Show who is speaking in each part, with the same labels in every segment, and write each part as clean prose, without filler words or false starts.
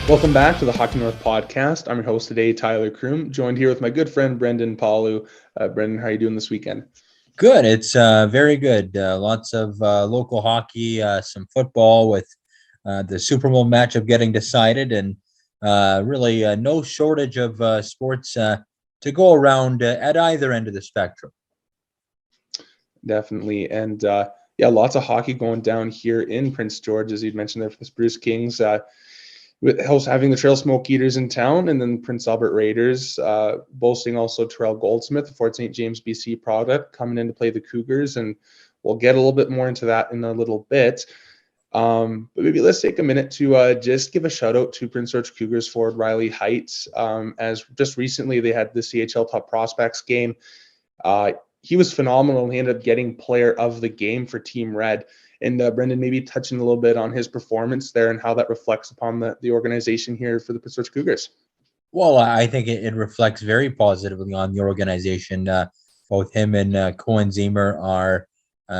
Speaker 1: Welcome back to the Hockey North podcast. I'm your host today, Tyler Croom, joined here with my good friend Brendan Pawliw. Brendan, how are you doing this weekend?
Speaker 2: Good. It's very good. Lots of local hockey, some football with the Super Bowl matchup getting decided, and really no shortage of sports to go around at either end of the spectrum.
Speaker 1: Definitely. And lots of hockey going down here in Prince George, as you'd mentioned there for the Spruce Kings. Having the Trail Smoke Eaters in town, and then Prince Albert Raiders, boasting also Terrell Goldsmith, the Fort St. James, BC product, coming in to play the Cougars, and we'll get a little bit more into that in a little bit. But maybe let's take a minute to just give a shout out to Prince George Cougars forward Riley Heights, as just recently they had the CHL Top Prospects game. He was phenomenal. He ended up getting player of the game for Team Red. And Brendan, maybe touching a little bit on his performance there and how that reflects upon the organization here for the Prince George Cougars.
Speaker 2: Well, I think it reflects very positively on the organization. Both him and Cohen Zemer are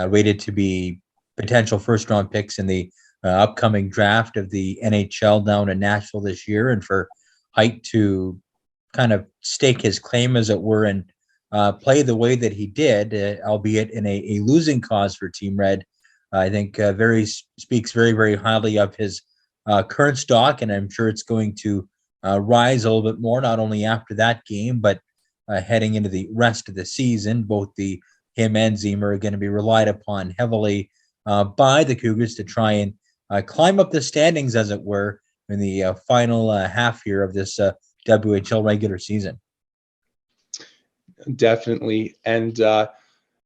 Speaker 2: rated to be potential first-round picks in the upcoming draft of the NHL down in Nashville this year, and for Height to kind of stake his claim, as it were, and play the way that he did, albeit in a losing cause for Team Red. I think speaks very, very highly of his current stock, and I'm sure it's going to rise a little bit more, not only after that game, but heading into the rest of the season. Both him and Zemer are going to be relied upon heavily by the Cougars to try and climb up the standings, as it were, in the final half here of this WHL regular season.
Speaker 1: Definitely.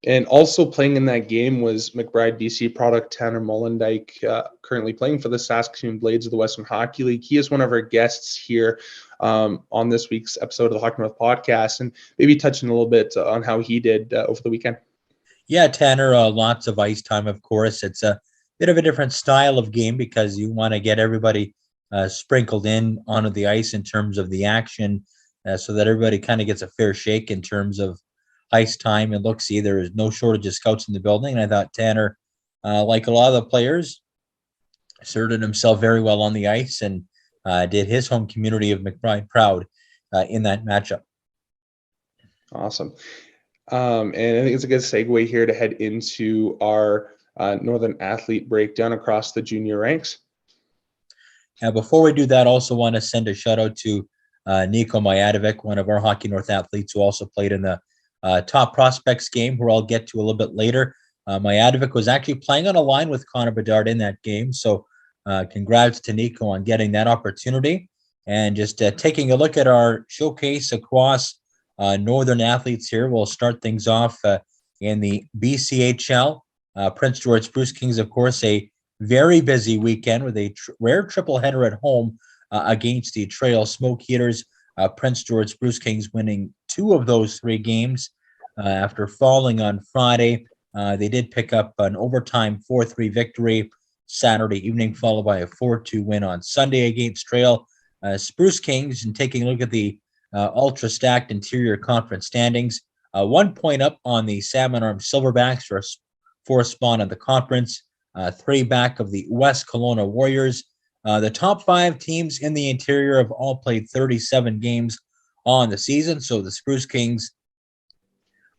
Speaker 1: And also playing in that game was McBride BC product Tanner Molendyk, currently playing for the Saskaton Blades of the Western Hockey League. He is one of our guests here on this week's episode of the HockeyNorth podcast, and maybe touching a little bit on how he did over the weekend.
Speaker 2: Yeah, Tanner, lots of ice time, of course. It's a bit of a different style of game because you want to get everybody sprinkled in onto the ice in terms of the action, so that everybody kind of gets a fair shake in terms of ice time. And look, see, there is no shortage of scouts in the building. And I thought Tanner, like a lot of the players, asserted himself very well on the ice and did his home community of McBride proud in that matchup.
Speaker 1: Awesome. And I think it's a good segue here to head into our Northern Athlete breakdown across the junior ranks.
Speaker 2: Now, before we do that, I also want to send a shout out to Nico Majadovic, one of our HockeyNorth athletes who also played in the Top Prospects game, who I'll get to a little bit later. Majadovic was actually playing on a line with Connor Bedard in that game. So congrats to Nico on getting that opportunity. And just taking a look at our showcase across Northern athletes here, we'll start things off in the BCHL. Prince George Spruce Kings, of course, a very busy weekend with a rare triple header at home against the Trail Smoke Eaters. Prince George Spruce Kings winning 2 of those 3 games after falling on Friday. They did pick up an overtime 4-3 victory Saturday evening, followed by a 4-2 win on Sunday against Trail Spruce Kings. And taking a look at the ultra-stacked interior conference standings, 1 point up on the Salmon Arm Silverbacks for a 4th spot in the conference, 3 back of the West Kelowna Warriors. The top 5 teams in the interior have all played 37 games on the season. So the Spruce Kings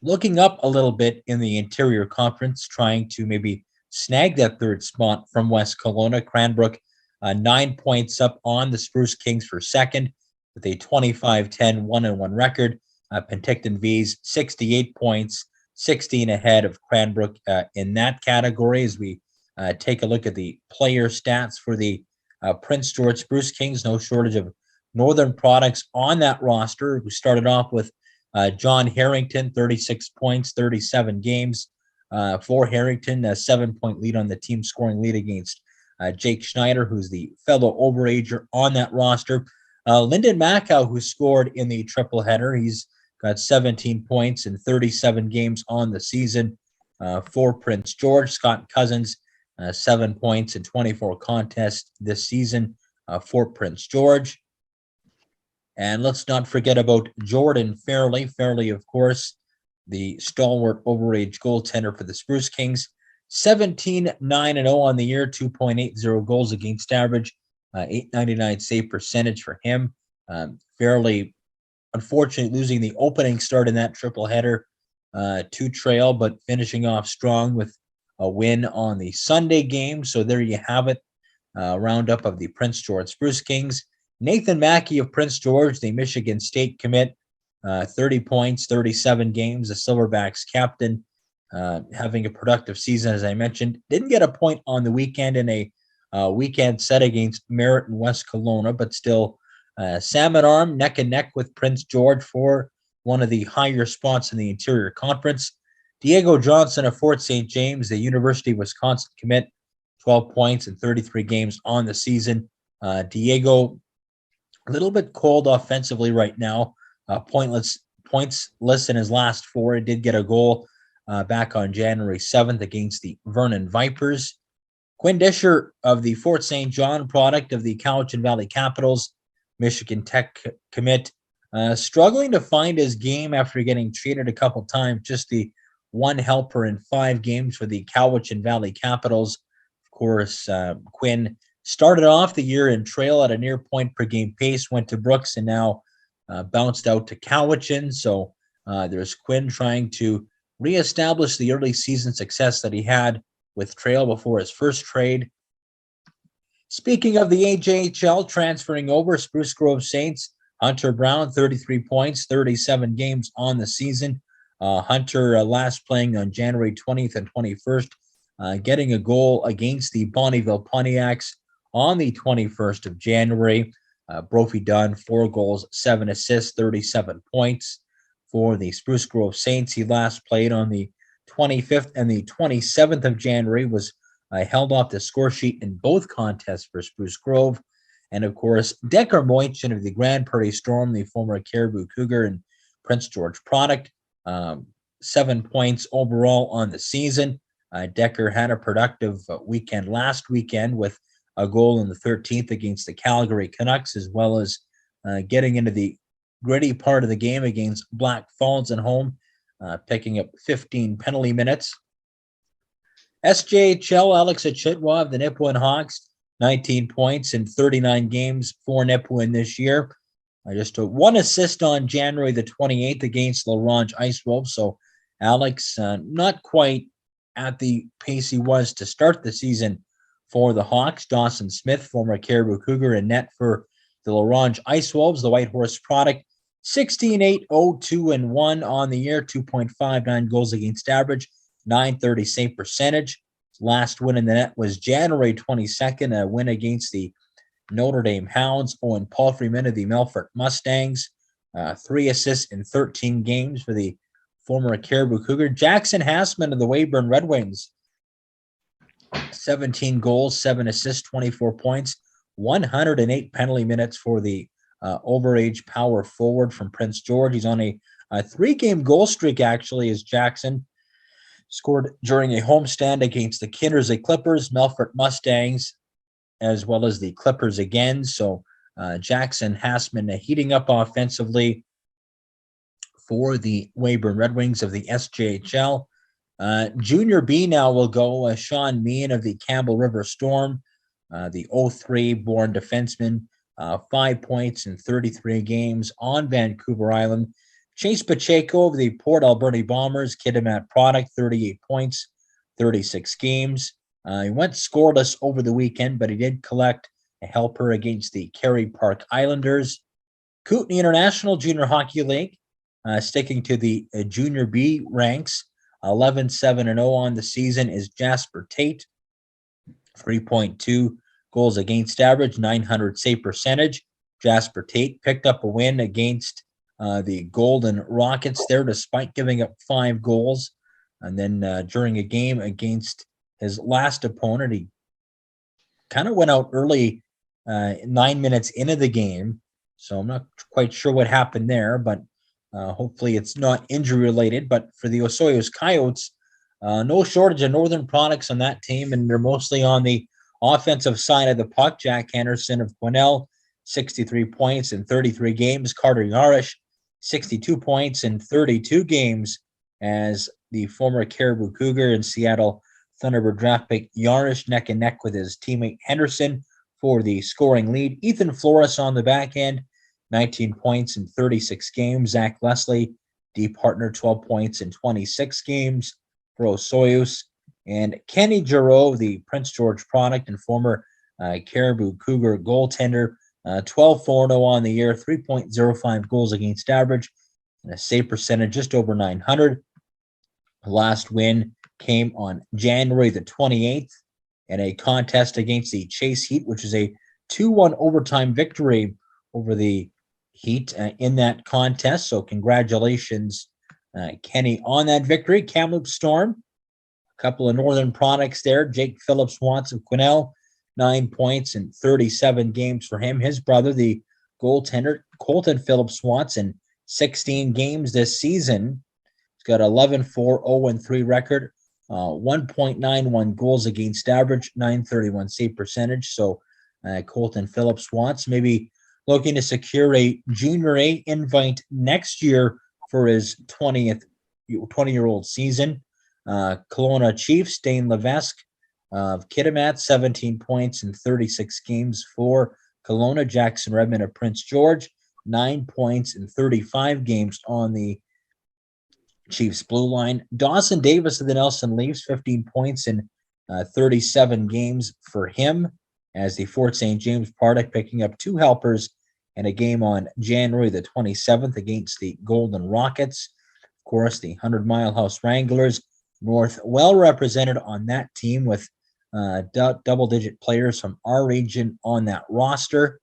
Speaker 2: looking up a little bit in the interior conference, trying to maybe snag that 3rd spot from West Kelowna. Cranbrook 9 points up on the Spruce Kings for 2nd with a 25-10 1-1 record. Penticton V's 68 points, 16 ahead of Cranbrook in that category. As we take a look at the player stats for the Prince George Spruce Kings, no shortage of Northern products on that roster. We started off with John Harrington, 36 points, 37 games. For Harrington, a 7-point lead on the team scoring lead against Jake Schneider, who's the fellow overager on that roster. Lyndon Macau, who scored in the triple header. He's got 17 points in 37 games on the season. For Prince George, Scott Cousins, 7 points in 24 contests this season for Prince George. And let's not forget about Jordan Fairley. Fairley, of course, the stalwart overage goaltender for the Spruce Kings. 17-9-0 on the year, 2.80 goals against average, .899 save percentage for him. Fairly unfortunate losing the opening start in that triple header to Trail, but finishing off strong with a win on the Sunday game. So there you have it. Roundup of the Prince George Spruce Kings. Nathan Mackey of Prince George, the Michigan State commit, 30 points, 37 games, the Silverbacks captain, having a productive season, as I mentioned. Didn't get a point on the weekend in a weekend set against Merritt and West Kelowna, but still salmon arm, neck and neck with Prince George for one of the higher spots in the Interior Conference. Diego Johnson of Fort St. James, the University of Wisconsin commit, 12 points in 33 games on the season. Diego, a little bit cold offensively right now. Points in his last four. He did get a goal back on January 7th against the Vernon Vipers. Quinn Disher of the Fort St. John product of the Cowichan Valley Capitals, Michigan Tech commit, struggling to find his game after getting traded a couple times. Just the one helper in 5 games for the Cowichan Valley Capitals. Of course, Quinn started off the year in Trail at a near point per game pace, went to Brooks, and now bounced out to Cowichan. So there's Quinn trying to reestablish the early season success that he had with Trail before his first trade. Speaking of the AJHL, transferring over, Spruce Grove Saints, Hunter Brown, 33 points, 37 games on the season. Hunter last playing on January 20th and 21st, getting a goal against the Bonnyville Pontiacs on the 21st of January. Brophy Dunn, 4 goals, 7 assists, 37 points for the Spruce Grove Saints. He last played on the 25th and the 27th of January, was held off the score sheet in both contests for Spruce Grove. And of course, Decker Moinchin of the Grand Prairie Storm, the former Cariboo Cougar and Prince George product, 7 points overall on the season. Decker had a productive weekend last weekend with a goal in the 13th against the Calgary Canucks, as well as getting into the gritty part of the game against Black Falls at home, picking up 15 penalty minutes. SJHL, Alex Achitwa of the Nipawin Hawks, 19 points in 39 games for Nipawin this year. Just 1 assist on January the 28th against LaRange Ice Wolves. So Alex, not quite at the pace he was to start the season for the Hawks. Dawson Smith, former Cariboo Cougar, in net for the LaRange Ice Wolves, the White Horse product. 16-8-0-2-1 on the year, 2.59 goals against average, .930 save percentage. Last win in the net was January 22nd, a win against the Notre Dame Hounds. Owen Palfreyman of the Melfort Mustangs, 3 assists in 13 games for the former Cariboo Cougar. Jackson Hassman of the Weyburn Red Wings, 17 goals, 7 assists, 24 points, 108 penalty minutes for the overage power forward from Prince George. He's on a 3-game goal streak, actually, as Jackson scored during a homestand against the Kindersley Clippers, Melfort Mustangs, as well as the Clippers again. So Jackson Hassman heating up offensively for the Weyburn Red Wings of the SJHL. Junior B now will go Sean Meehan of the Campbell River Storm, the 03-born defenseman, 5 points in 33 games on Vancouver Island. Chase Pacheco of the Port Alberni Bombers, Kitimat product, 38 points, 36 games. He went scoreless over the weekend, but he did collect a helper against the Kerry Park Islanders. Kootenay International Junior Hockey League, sticking to the Junior B ranks, 11-7-0 on the season is Jasper Tate, 3.2 goals against average, .900 save percentage. Jasper Tate picked up a win against the Golden Rockets there, despite giving up 5 goals. And then during a game against his last opponent, he kind of went out early, 9 minutes into the game. So I'm not quite sure what happened there, but hopefully it's not injury related. But for the Osoyoos Coyotes, no shortage of northern products on that team, and they're mostly on the offensive side of the puck. Jack Henderson of Quesnel, 63 points in 33 games. Carter Yarish, 62 points in 32 games as the former Cariboo Cougar and Seattle Thunderbird draft pick Yarish neck and neck with his teammate Henderson for the scoring lead. Ethan Flores on the back end, 19 points in 36 games. Zach Leslie, D partner, 12 points in 26 games for Osoyoos. And Kenny Giroux, the Prince George product and former Cariboo Cougar goaltender, 12-4-0 on the year, 3.05 goals against average, and a save percentage just over 900. The last win came on January the 28th in a contest against the Chase Heat, which is a 2-1 overtime victory over the Heat in that contest. So congratulations, Kenny, on that victory. Kamloops Storm, a couple of Northern products there. Jake Phillips-Watts of Quesnel, 9 points in 37 games for him. His brother, the goaltender, Colton Phillips-Watts, in 16 games this season. He's got 11-4-0-3 record, 1.91 goals against average, 931 save percentage. So Colton Phillips-Watts maybe looking to secure a Junior A invite next year for his 20-year-old season. Kelowna Chiefs, Dane Levesque of Kitimat, 17 points in 36 games for Kelowna. Jackson Redmond of Prince George, 9 points in 35 games on the Chiefs blue line. Dawson Davis of the Nelson Leafs, 15 points in 37 games for him as the Fort St. James product, picking up 2 helpers in a game on January the 27th against the Golden Rockets. Of course, the 100 Mile House Wranglers, North well represented on that team with double-digit players from our region on that roster.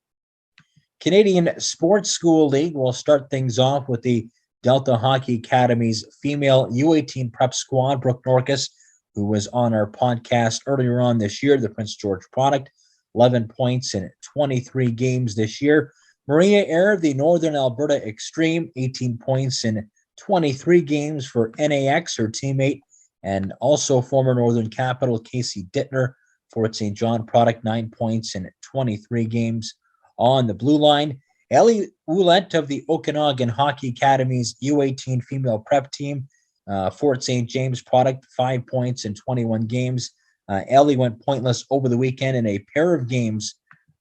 Speaker 2: Canadian Sports School League will start things off with the Delta Hockey Academy's female U18 prep squad. Brooke Norcus, who was on our podcast earlier on this year, the Prince George product, 11 points in 23 games this year. Maria Eyre, the Northern Alberta Extreme, 18 points in 23 games for NAX, her teammate, and also former Northern Capital Casey Dittner, Fort St. John product, 9 points in 23 games on the blue line. Ellie Ouellette of the Okanagan Hockey Academy's U18 female prep team, Fort St. James product, 5 points in 21 games. Ellie went pointless over the weekend in a pair of games,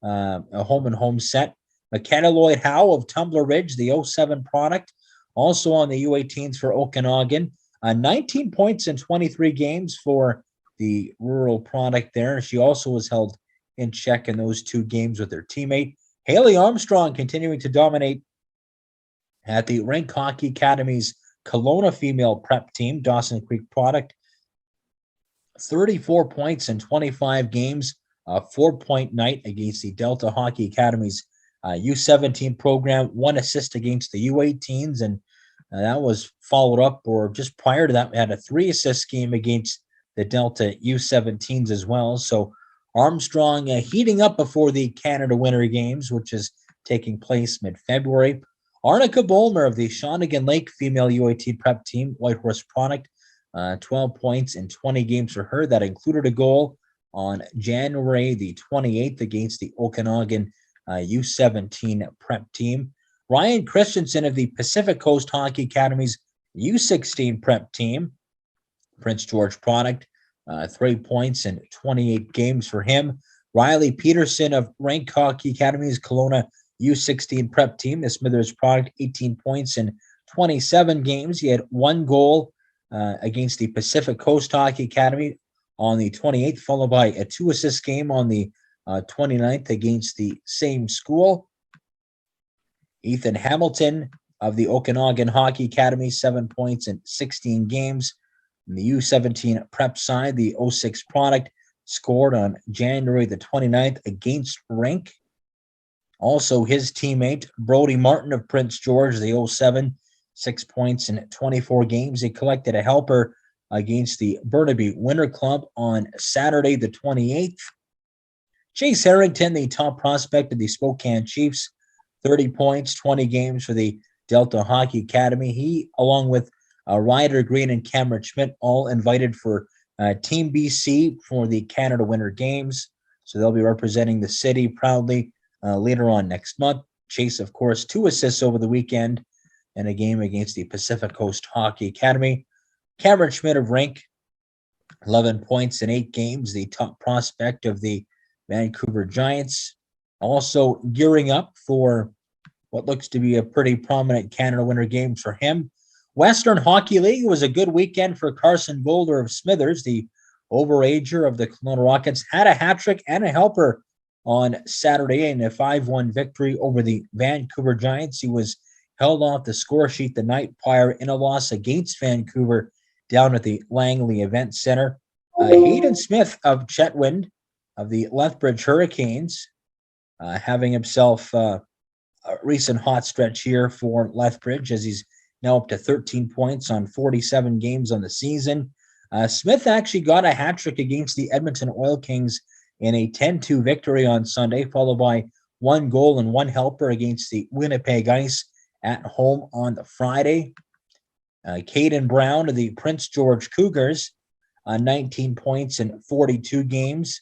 Speaker 2: a home-and-home set. McKenna Lloyd Howe of Tumbler Ridge, the 07 product, also on the U18s for Okanagan. 19 points in 23 games for the rural product there. She also was held in check in those 2 games with her teammate. Haley Armstrong continuing to dominate at the Rink Hockey Academy's Kelowna female prep team, Dawson Creek product. 34 points in 25 games, a 4-point night against the Delta Hockey Academy's U17 program, 1 assist against the U18s, and that was followed up, or just prior to that, we had a 3-assist game against the Delta U17s as well. So Armstrong heating up before the Canada Winter Games, which is taking place mid-February. Arnica Bolmer of the Shawnigan Lake female U18 prep team, Whitehorse product, 12 points in 20 games for her. That included a goal on January the 28th against the Okanagan U17 prep team. Ryan Christensen of the Pacific Coast Hockey Academy's U16 prep team, Prince George product, 3 points in 28 games for him. Riley Peterson of Rank Hockey Academy's Kelowna U16 prep team, the Smithers product, 18 points in 27 games. He had 1 goal against the Pacific Coast Hockey Academy on the 28th, followed by a 2-assist game on the 29th against the same school. Ethan Hamilton of the Okanagan Hockey Academy, 7 points in 16 games. In the U17 prep side, the 06 product scored on January the 29th against Rink. Also, his teammate, Brody Martin of Prince George, the 07, 6 points in 24 games. He collected a helper against the Burnaby Winter Club on Saturday the 28th. Chase Harrington, the top prospect of the Spokane Chiefs, 30 points, 20 games for the Delta Hockey Academy. He, along with Ryder Green and Cameron Schmidt, all invited for Team BC for the Canada Winter Games. So they'll be representing the city proudly later on next month. Chase, of course, 2 assists over the weekend in a game against the Pacific Coast Hockey Academy. Cameron Schmidt of Rink, 11 points in 8 games, the top prospect of the Vancouver Giants. Also gearing up for what looks to be a pretty prominent Canada Winter Games for him. Western Hockey League was a good weekend for Carson Boulder of Smithers, the overager of the Kelowna Rockets, had a hat trick and a helper on Saturday in a 5-1 victory over the Vancouver Giants. He was held off the score sheet the night prior in a loss against Vancouver down at the Langley Event Center. Hayden Smith of Chetwynd of the Lethbridge Hurricanes, having himself a recent hot stretch here for Lethbridge, as he's now up to 13 points on 47 games on the season. Smith actually got a hat trick against the Edmonton Oil Kings in a 10-2 victory on Sunday, followed by 1 goal and 1 helper against the Winnipeg Ice at home on the Friday. Caden Brown of the Prince George Cougars, 19 points in 42 games.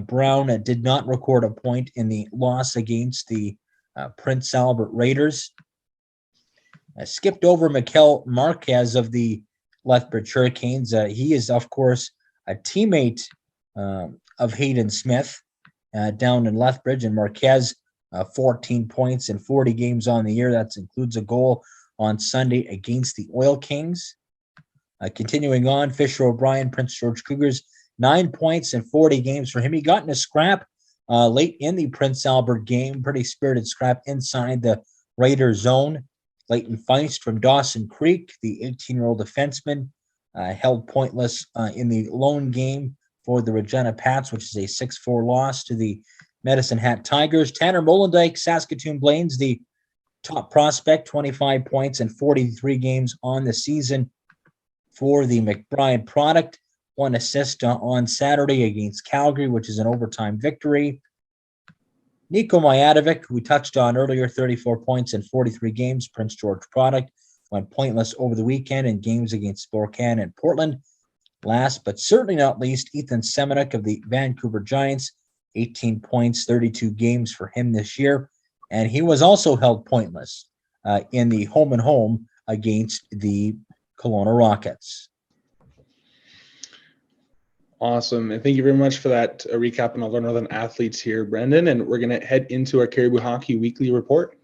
Speaker 2: Brown did not record a point in the loss against the Prince Albert Raiders. Skipped over Mikel Marquez of the Lethbridge Hurricanes. He is, of course, a teammate of Hayden Smith down in Lethbridge, and Marquez, 14 points in 40 games on the year. That includes a goal on Sunday against the Oil Kings. Continuing on, Fisher O'Brien, Prince George Cougars, 9 points in 40 games for him. He got in a scrap late in the Prince Albert game, pretty spirited scrap inside the Raider zone. Leighton Feist from Dawson Creek, the 18-year-old defenseman, held pointless in the lone game for the Regina Pats, which is a 6-4 loss to the Medicine Hat Tigers. Tanner Molendyk, Saskaton Blades, the top prospect, 25 points in 43 games on the season for the McBride product. 1 assist on Saturday against Calgary, which is an overtime victory. Niko Majadovic, who we touched on earlier, 34 points in 43 games, Prince George product, went pointless over the weekend in games against Spokane and Portland. Last but certainly not least, Ethan Semenuk of the Vancouver Giants, 18 points, 32 games for him this year. And he was also held pointless in the home and home against the Kelowna Rockets.
Speaker 1: Awesome. And thank you very much for that recap on all our Northern athletes here, Brendan. And we're going to head into our Cariboo Hockey Weekly Report.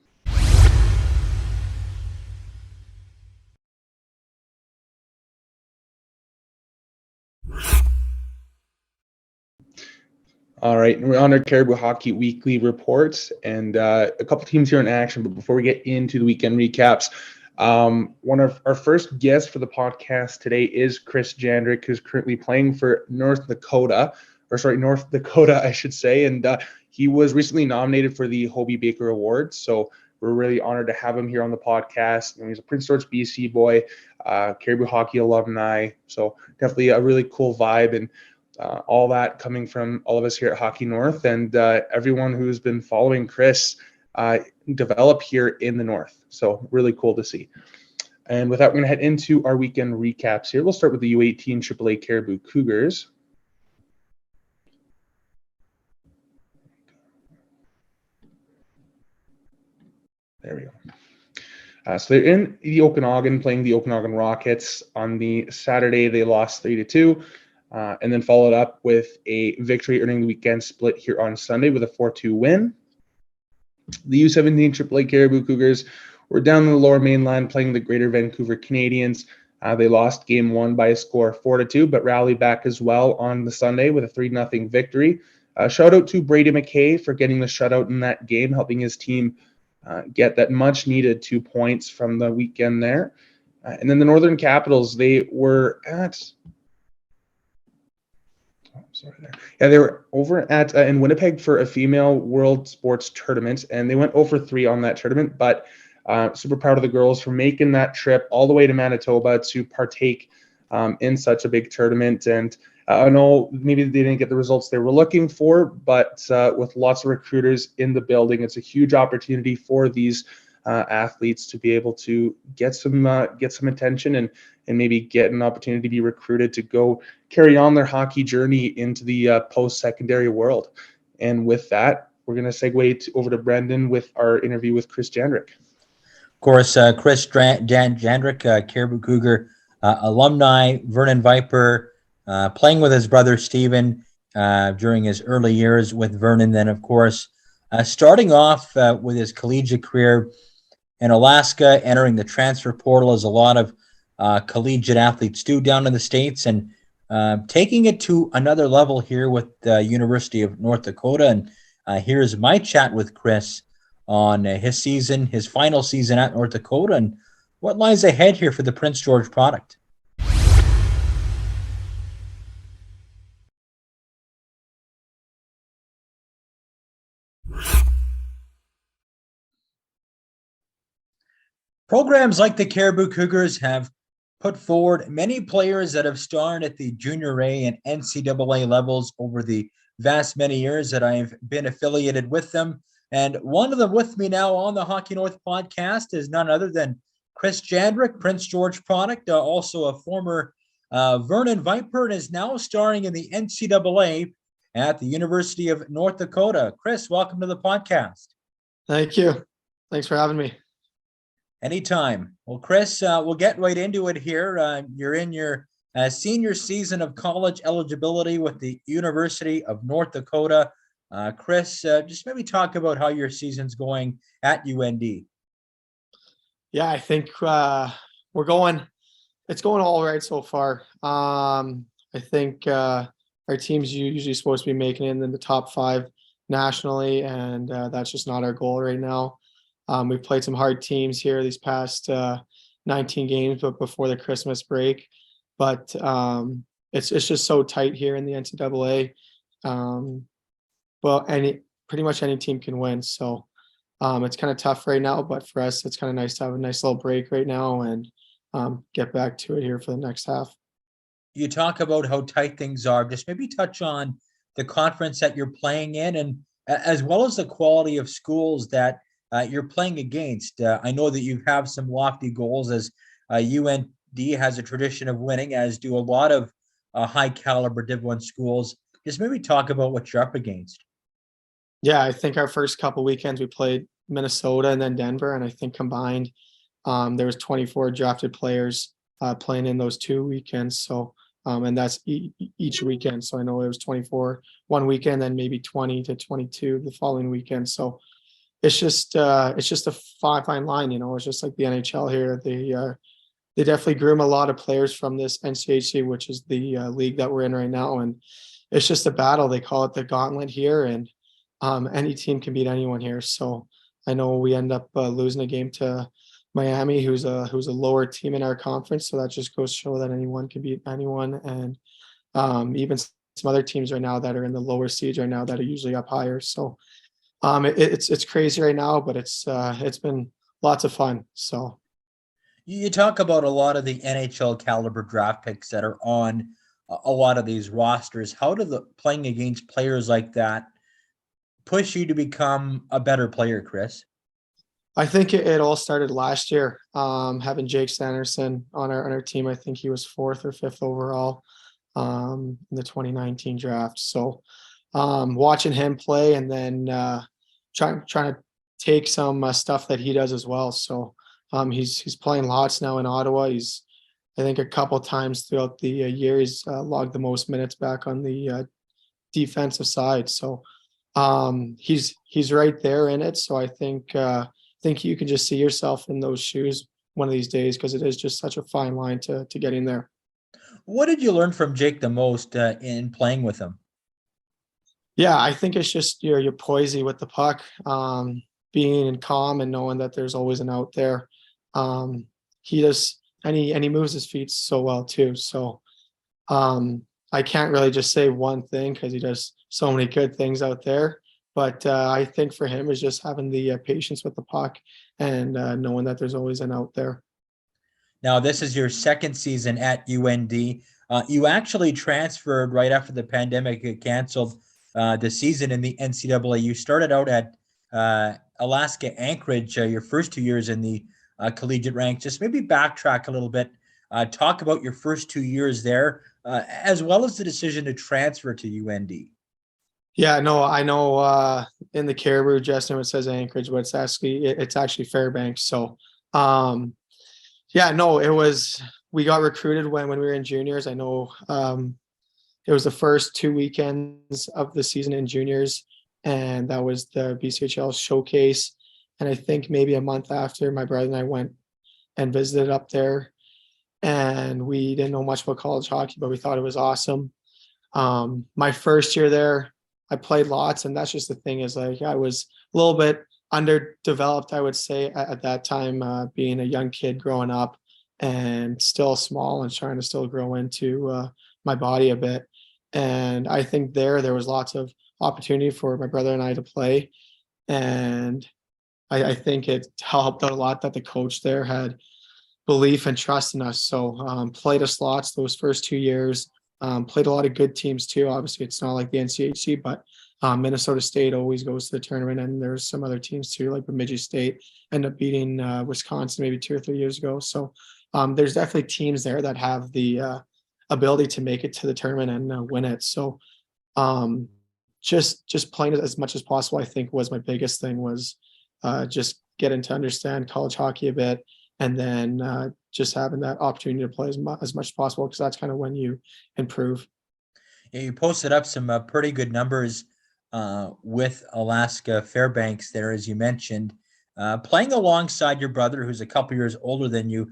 Speaker 1: All right, we're on our Cariboo Hockey Weekly Report, and a couple teams here in action. But before we get into the weekend recaps, one of our first guests for the podcast today is Chris Jandric, who's currently playing for North Dakota, I should say. And he was recently nominated for the Hobie Baker Award. So we're really honored to have him here on the podcast. And he's a Prince George, BC boy, Cariboo Hockey alumni. So definitely a really cool vibe, and all that coming from all of us here at Hockey North and everyone who's been following Chris develop here in the North. So really cool to see. And with that, we're going to head into our weekend recaps here. We'll start with the U18 AAA Cariboo Cougars. There we go. So they're in the Okanagan playing the Okanagan Rockets. On the Saturday, they lost 3-2. And then followed up with a victory, earning the weekend split here on Sunday with a 4-2 win. The U17 AAA Cariboo Cougars were down in the Lower Mainland playing the Greater Vancouver Canadians. They lost game 1 by a score of 4-2, but rallied back as well on the Sunday with a 3-0 victory. Shout out to Brady McKay for getting the shutout in that game, helping his team get that much needed 2 points from the weekend there. And then the Northern Capitals, they were at... they were over at in Winnipeg for a female world sports tournament, and they went over 3 on that tournament. But super proud of the girls for making that trip all the way to Manitoba to partake in such a big tournament. And I know maybe they didn't get the results they were looking for, but with lots of recruiters in the building, it's a huge opportunity for these athletes to be able to get some attention and maybe get an opportunity to be recruited to go carry on their hockey journey into the post-secondary world. And with that, we're going to segue over to Brendan with our interview with Chris Jandric.
Speaker 2: Of course, Chris Jandric, Cariboo Cougar alumni, Vernon Viper, playing with his brother Steven during his early years with Vernon. Then, of course, starting off with his collegiate career in Alaska, entering the transfer portal as a lot of collegiate athletes do down in the States, and taking it to another level here with the University of North Dakota. And here's my chat with Chris on his final season at North Dakota, and what lies ahead here for the Prince George product. Programs like the Cariboo Cougars have put forward many players that have starred at the junior A and NCAA levels over the vast many years that I've been affiliated with them. And one of them with me now on the Hockey North podcast is none other than Chris Jandric, Prince George product, also a former Vernon Viper, and is now starring in the NCAA at the University of North Dakota. Chris, welcome to the podcast.
Speaker 3: Thank you. Thanks for having me.
Speaker 2: Anytime. Well, Chris, we'll get right into it here. You're in your senior season of college eligibility with the University of North Dakota. Chris, just maybe talk about how your season's going at UND.
Speaker 3: Yeah, I think it's going all right so far. I think our team's usually supposed to be making it in the top 5 nationally, and that's just not our goal right now. We've played some hard teams here these past 19 games, but before the Christmas break. But it's just so tight here in the NCAA. Well, pretty much any team can win. So it's kind of tough right now, but for us, it's kind of nice to have a nice little break right now and get back to it here for the next half.
Speaker 2: You talk about how tight things are. Just maybe touch on the conference that you're playing in, and as well as the quality of schools that you're playing against. I know that you have some lofty goals, as UND has a tradition of winning, as do a lot of high caliber Div 1 schools. Just maybe talk about what you're up against.
Speaker 3: Yeah, I think our first couple weekends we played Minnesota and then Denver, and I think combined there was 24 drafted players playing in those 2 weekends. So and that's each weekend. So I know it was 24 one weekend, then maybe 20 to 22 the following weekend. So it's just a fine line, It's just like the NHL here. They definitely groom a lot of players from this NCAA, which is the league that we're in right now, and it's just a battle. They call it the gauntlet here, and any team can beat anyone here. So I know we end up losing a game to Miami, who's a lower team in our conference. So that just goes to show that anyone can beat anyone, and even some other teams right now that are in the lower seeds right now that are usually up higher. So. It's crazy right now, but it's been lots of fun. So
Speaker 2: you talk about a lot of the NHL caliber draft picks that are on a lot of these rosters. How do the playing against players like that push you to become a better player, Chris?
Speaker 3: I think it all started last year. Having Jake Sanderson on our team, I think he was 4th or 5th overall in the 2019 draft. So watching him play, and then trying to take some stuff that he does as well. So he's playing lots now in Ottawa. I think a couple times throughout the year he's logged the most minutes back on the defensive side. So he's right there in it. So I think you can just see yourself in those shoes one of these days, because it is just such a fine line to get in there.
Speaker 2: What did you learn from Jake the most in playing with him?
Speaker 3: Yeah, I think it's just your poisey with the puck, being calm and knowing that there's always an out there. He does, and he moves his feet so well too. So I can't really just say one thing, because he does so many good things out there. But I think for him is just having the patience with the puck and knowing that there's always an out there.
Speaker 2: Now, this is your second season at UND. You actually transferred right after the pandemic canceled the season in the NCAA. You started out at Alaska Anchorage your first 2 years in the collegiate ranks. Just maybe backtrack a little bit, talk about your first 2 years there, as well as the decision to transfer to UND.
Speaker 3: Yeah, no, I know in the Cariboo, Justin, it says Anchorage, but it's actually Fairbanks. So yeah, no, we got recruited when we were in juniors. I know it was the first 2 weekends of the season in juniors, and that was the BCHL showcase. And I think maybe a month after, my brother and I went and visited up there, and we didn't know much about college hockey, but we thought it was awesome. My first year there, I played lots, and that's just the thing is like I was a little bit underdeveloped, I would say, at that time, being a young kid growing up and still small and trying to still grow into my body a bit. And I think there was lots of opportunity for my brother and I to play. And I think it helped out a lot that the coach there had belief and trust in us. So played us lots those first 2 years. Played a lot of good teams too. Obviously, it's not like the NCHC, but Minnesota State always goes to the tournament, and there's some other teams too, like Bemidji State ended up beating Wisconsin maybe 2 or 3 years ago. So there's definitely teams there that have the ability to make it to the tournament and win it. So just playing it as much as possible, I think, was my biggest thing, was just getting to understand college hockey a bit, and then just having that opportunity to play as much as possible, because that's kind of when you improve.
Speaker 2: Yeah, you posted up some pretty good numbers with Alaska Fairbanks there, as you mentioned, playing alongside your brother, who's a couple years older than you.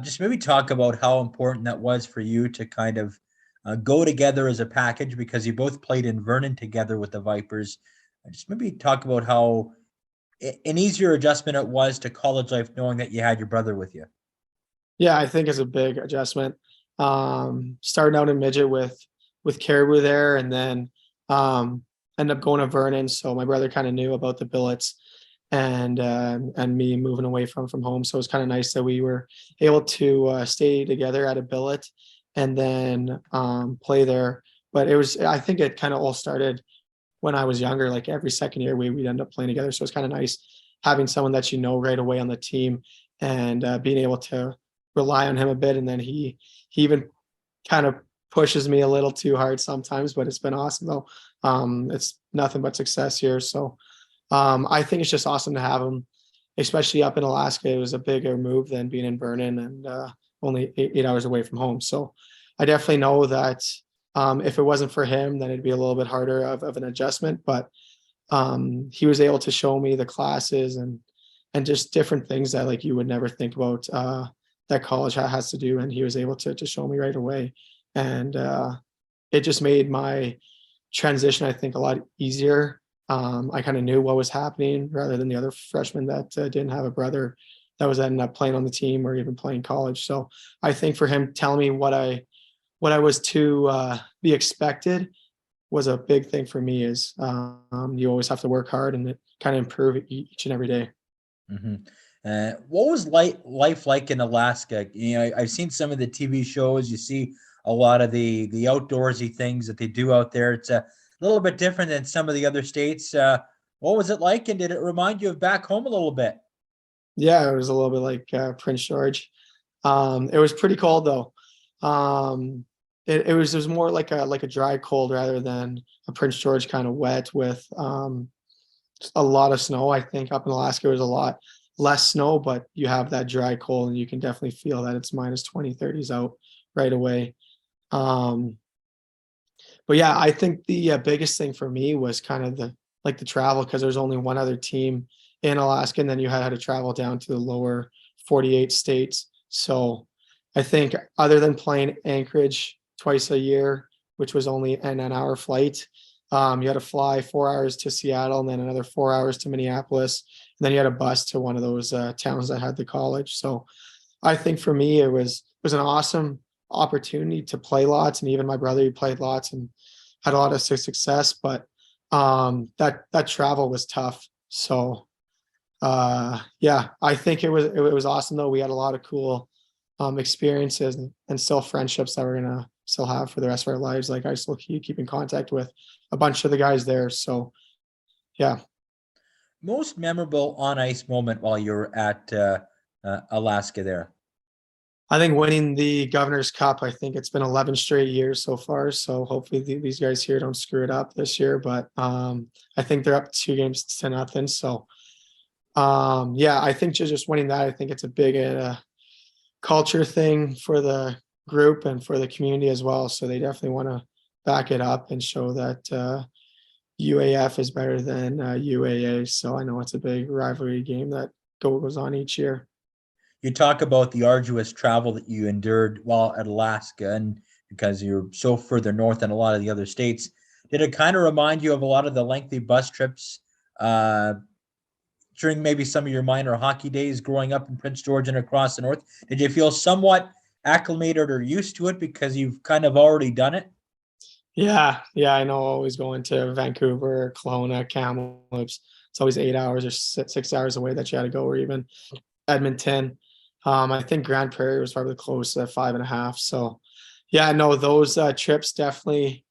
Speaker 2: Just maybe talk about how important that was for you to kind of go together as a package, because you both played in Vernon together with the Vipers. Just maybe talk about how an easier adjustment it was to college life, knowing that you had your brother with you.
Speaker 3: Yeah, I think it's a big adjustment. Starting out in midget with Cariboo there, and then ended up going to Vernon. So my brother kind of knew about the billets and me moving away from home. So it was kind of nice that we were able to stay together at a billet and then play there. But I think it kind of all started when I was younger. Like every second year we'd end up playing together. So it's kind of nice having someone that you know right away on the team, and being able to rely on him a bit. And then he even kind of pushes me a little too hard sometimes, but it's been awesome though. It's nothing but success here. So I think it's just awesome to have him, especially up in Alaska. It was a bigger move than being in Vernon, and only 8 hours away from home. So I definitely know that if it wasn't for him, then it'd be a little bit harder of an adjustment. But he was able to show me the classes and just different things that like you would never think about that college has to do. And he was able to show me right away. And it just made my transition, I think, a lot easier. I kind of knew what was happening rather than the other freshmen that didn't have a brother that was ending up playing on the team or even playing college. So I think for him telling me what I was to be expected was a big thing for me. Is you always have to work hard and kind of improve each and every day.
Speaker 2: Mm-hmm. What was life like in Alaska? You know, I've seen some of the TV shows. You see a lot of the outdoorsy things that they do out there. It's a little bit different than some of the other states. What was it like, and did it remind you of back home a little bit?
Speaker 3: Yeah, it was a little bit like Prince George. It was pretty cold though. It was more like a dry cold rather than a Prince George kind of wet with a lot of snow. I think up in Alaska it was a lot less snow, but you have that dry cold, and you can definitely feel that it's minus 20, 30s out right away. But yeah, I think the biggest thing for me was kind of the travel, because there's only one other team in Alaska, and then you had to travel down to the lower 48 states. So I think other than playing Anchorage twice a year, which was only an hour flight, you had to fly 4 hours to Seattle and then another 4 hours to Minneapolis. And then you had a bus to one of those towns that had the college. So I think for me, it was an awesome opportunity to play lots. And even my brother, he played lots and had a lot of success, but that travel was tough. So yeah, I think it was awesome though. We had a lot of cool experiences and still friendships that we're gonna still have for the rest of our lives. Like I still keep in contact with a bunch of the guys there. So yeah.
Speaker 2: Most memorable on ice moment while you're at Alaska there?
Speaker 3: I think winning the Governor's Cup. I think it's been 11 straight years so far. So hopefully these guys here don't screw it up this year. But I think they're up 2-0. So yeah, I think just winning that, I think it's a big culture thing for the group and for the community as well. So they definitely want to back it up and show that UAF is better than UAA. So I know it's a big rivalry game that goes on each year.
Speaker 2: You talk about the arduous travel that you endured while at Alaska, and because you're so further north than a lot of the other states, did it kind of remind you of a lot of the lengthy bus trips during maybe some of your minor hockey days growing up in Prince George and across the north? Did you feel somewhat acclimated or used to it because you've kind of already done it?
Speaker 3: Yeah, I know. Always going to Vancouver, Kelowna, Kamloops. It's always 8 hours or 6 hours away that you had to go, or even Edmonton. I think Grand Prairie was probably close at 5.5. So, yeah, no, those trips definitely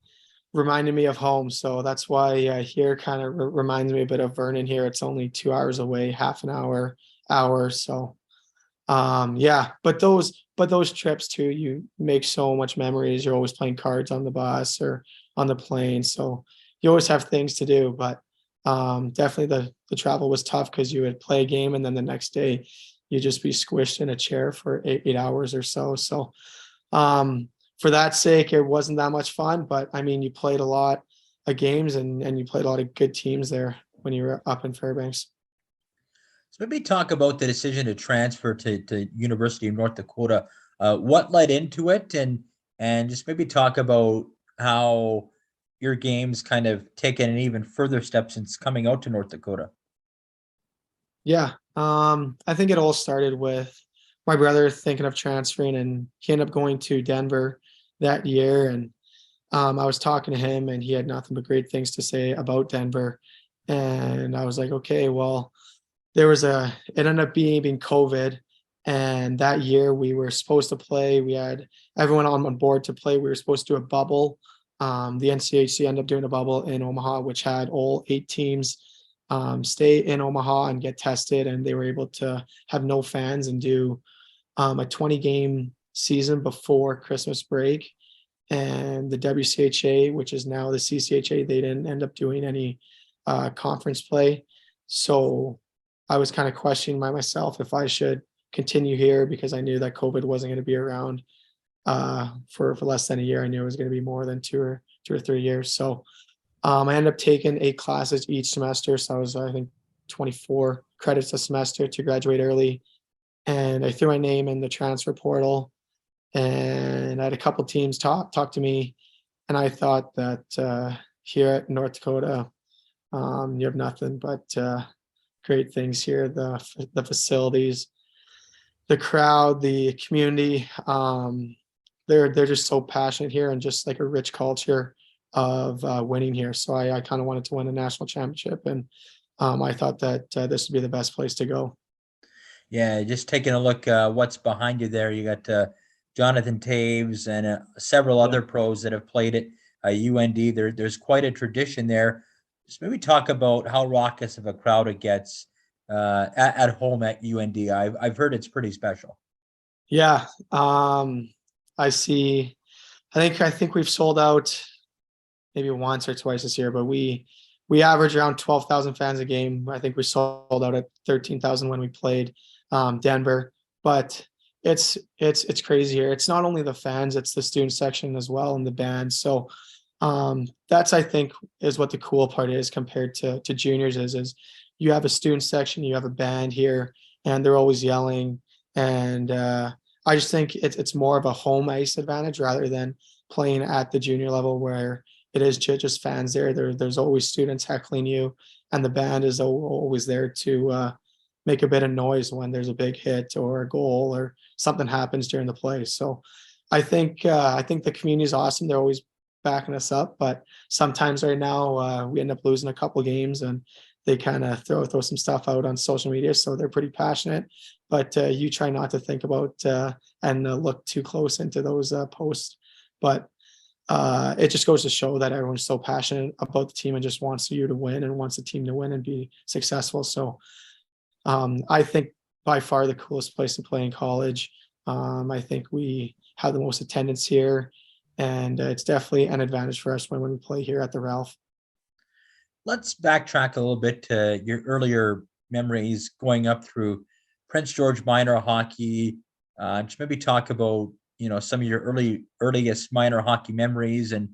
Speaker 3: reminded me of home. So that's why here kind of reminds me a bit of Vernon. Here it's only 2 hours away, half an hour. So, yeah, but those trips too, you make so much memories. You're always playing cards on the bus or on the plane, so you always have things to do. But definitely the travel was tough because you would play a game and then the next day you'd just be squished in a chair for 8 hours or so. So for that sake, it wasn't that much fun. But I mean, you played a lot of games and you played a lot of good teams there when you were up in Fairbanks.
Speaker 2: So maybe talk about the decision to transfer to University of North Dakota. What led into it, and just maybe talk about how your game's kind of taken an even further step since coming out to North Dakota.
Speaker 3: Yeah, I think it all started with my brother thinking of transferring, and he ended up going to Denver that year. And I was talking to him, and he had nothing but great things to say about Denver. And I was like, okay, well, it ended up being COVID. And that year we were supposed to play. We had everyone on board to play. We were supposed to do a bubble. The NCHC ended up doing a bubble in Omaha, which had all 8 teams stay in Omaha and get tested. And they were able to have no fans and do a 20-game season before Christmas break. And the WCHA, which is now the CCHA, they didn't end up doing any conference play. So I was kind of questioning myself if I should continue here, because I knew that COVID wasn't going to be around for less than a year. I knew it was going to be more than two or 3 years. So I ended up taking 8 classes each semester. So I was, I think, 24 credits a semester to graduate early. And I threw my name in the transfer portal, and I had a couple teams talk to me. And I thought that here at North Dakota, you have nothing but great things here. The facilities, the crowd, the community, they're just so passionate here, and just like a rich culture of winning here. So I kind of wanted to win a national championship, and I thought that this would be the best place to go.
Speaker 2: Yeah, just taking a look what's behind you there. You got Jonathan Taves and several other pros that have played at UND. There's quite a tradition there. Just maybe talk about how raucous of a crowd it gets at home at UND. I've heard it's pretty special.
Speaker 3: Yeah, I see. I think we've sold out maybe once or twice this year, but we average around 12,000 fans a game. I think we sold out at 13,000 when we played Denver. But it's crazy here. It's not only the fans, it's the student section as well, and the band. So that's, I think, is what the cool part is compared to juniors is you have a student section, you have a band here, and they're always yelling. And I just think it's more of a home ice advantage rather than playing at the junior level, where it is just fans there. There's always students heckling you, and the band is always there to make a bit of noise when there's a big hit or a goal or something happens during the play. So I think the community is awesome. They're always backing us up, but sometimes right now we end up losing a couple games, and they kind of throw some stuff out on social media. So they're pretty passionate, but you try not to think about and look too close into those posts. But it just goes to show that everyone's so passionate about the team and just wants you to win and wants the team to win and be successful. So I think by far the coolest place to play in college. I think we have the most attendance here, and it's definitely an advantage for us when we play here at the Ralph.
Speaker 2: Let's backtrack a little bit to your earlier memories going up through Prince George minor hockey. Just maybe talk about some of your earliest minor hockey memories, and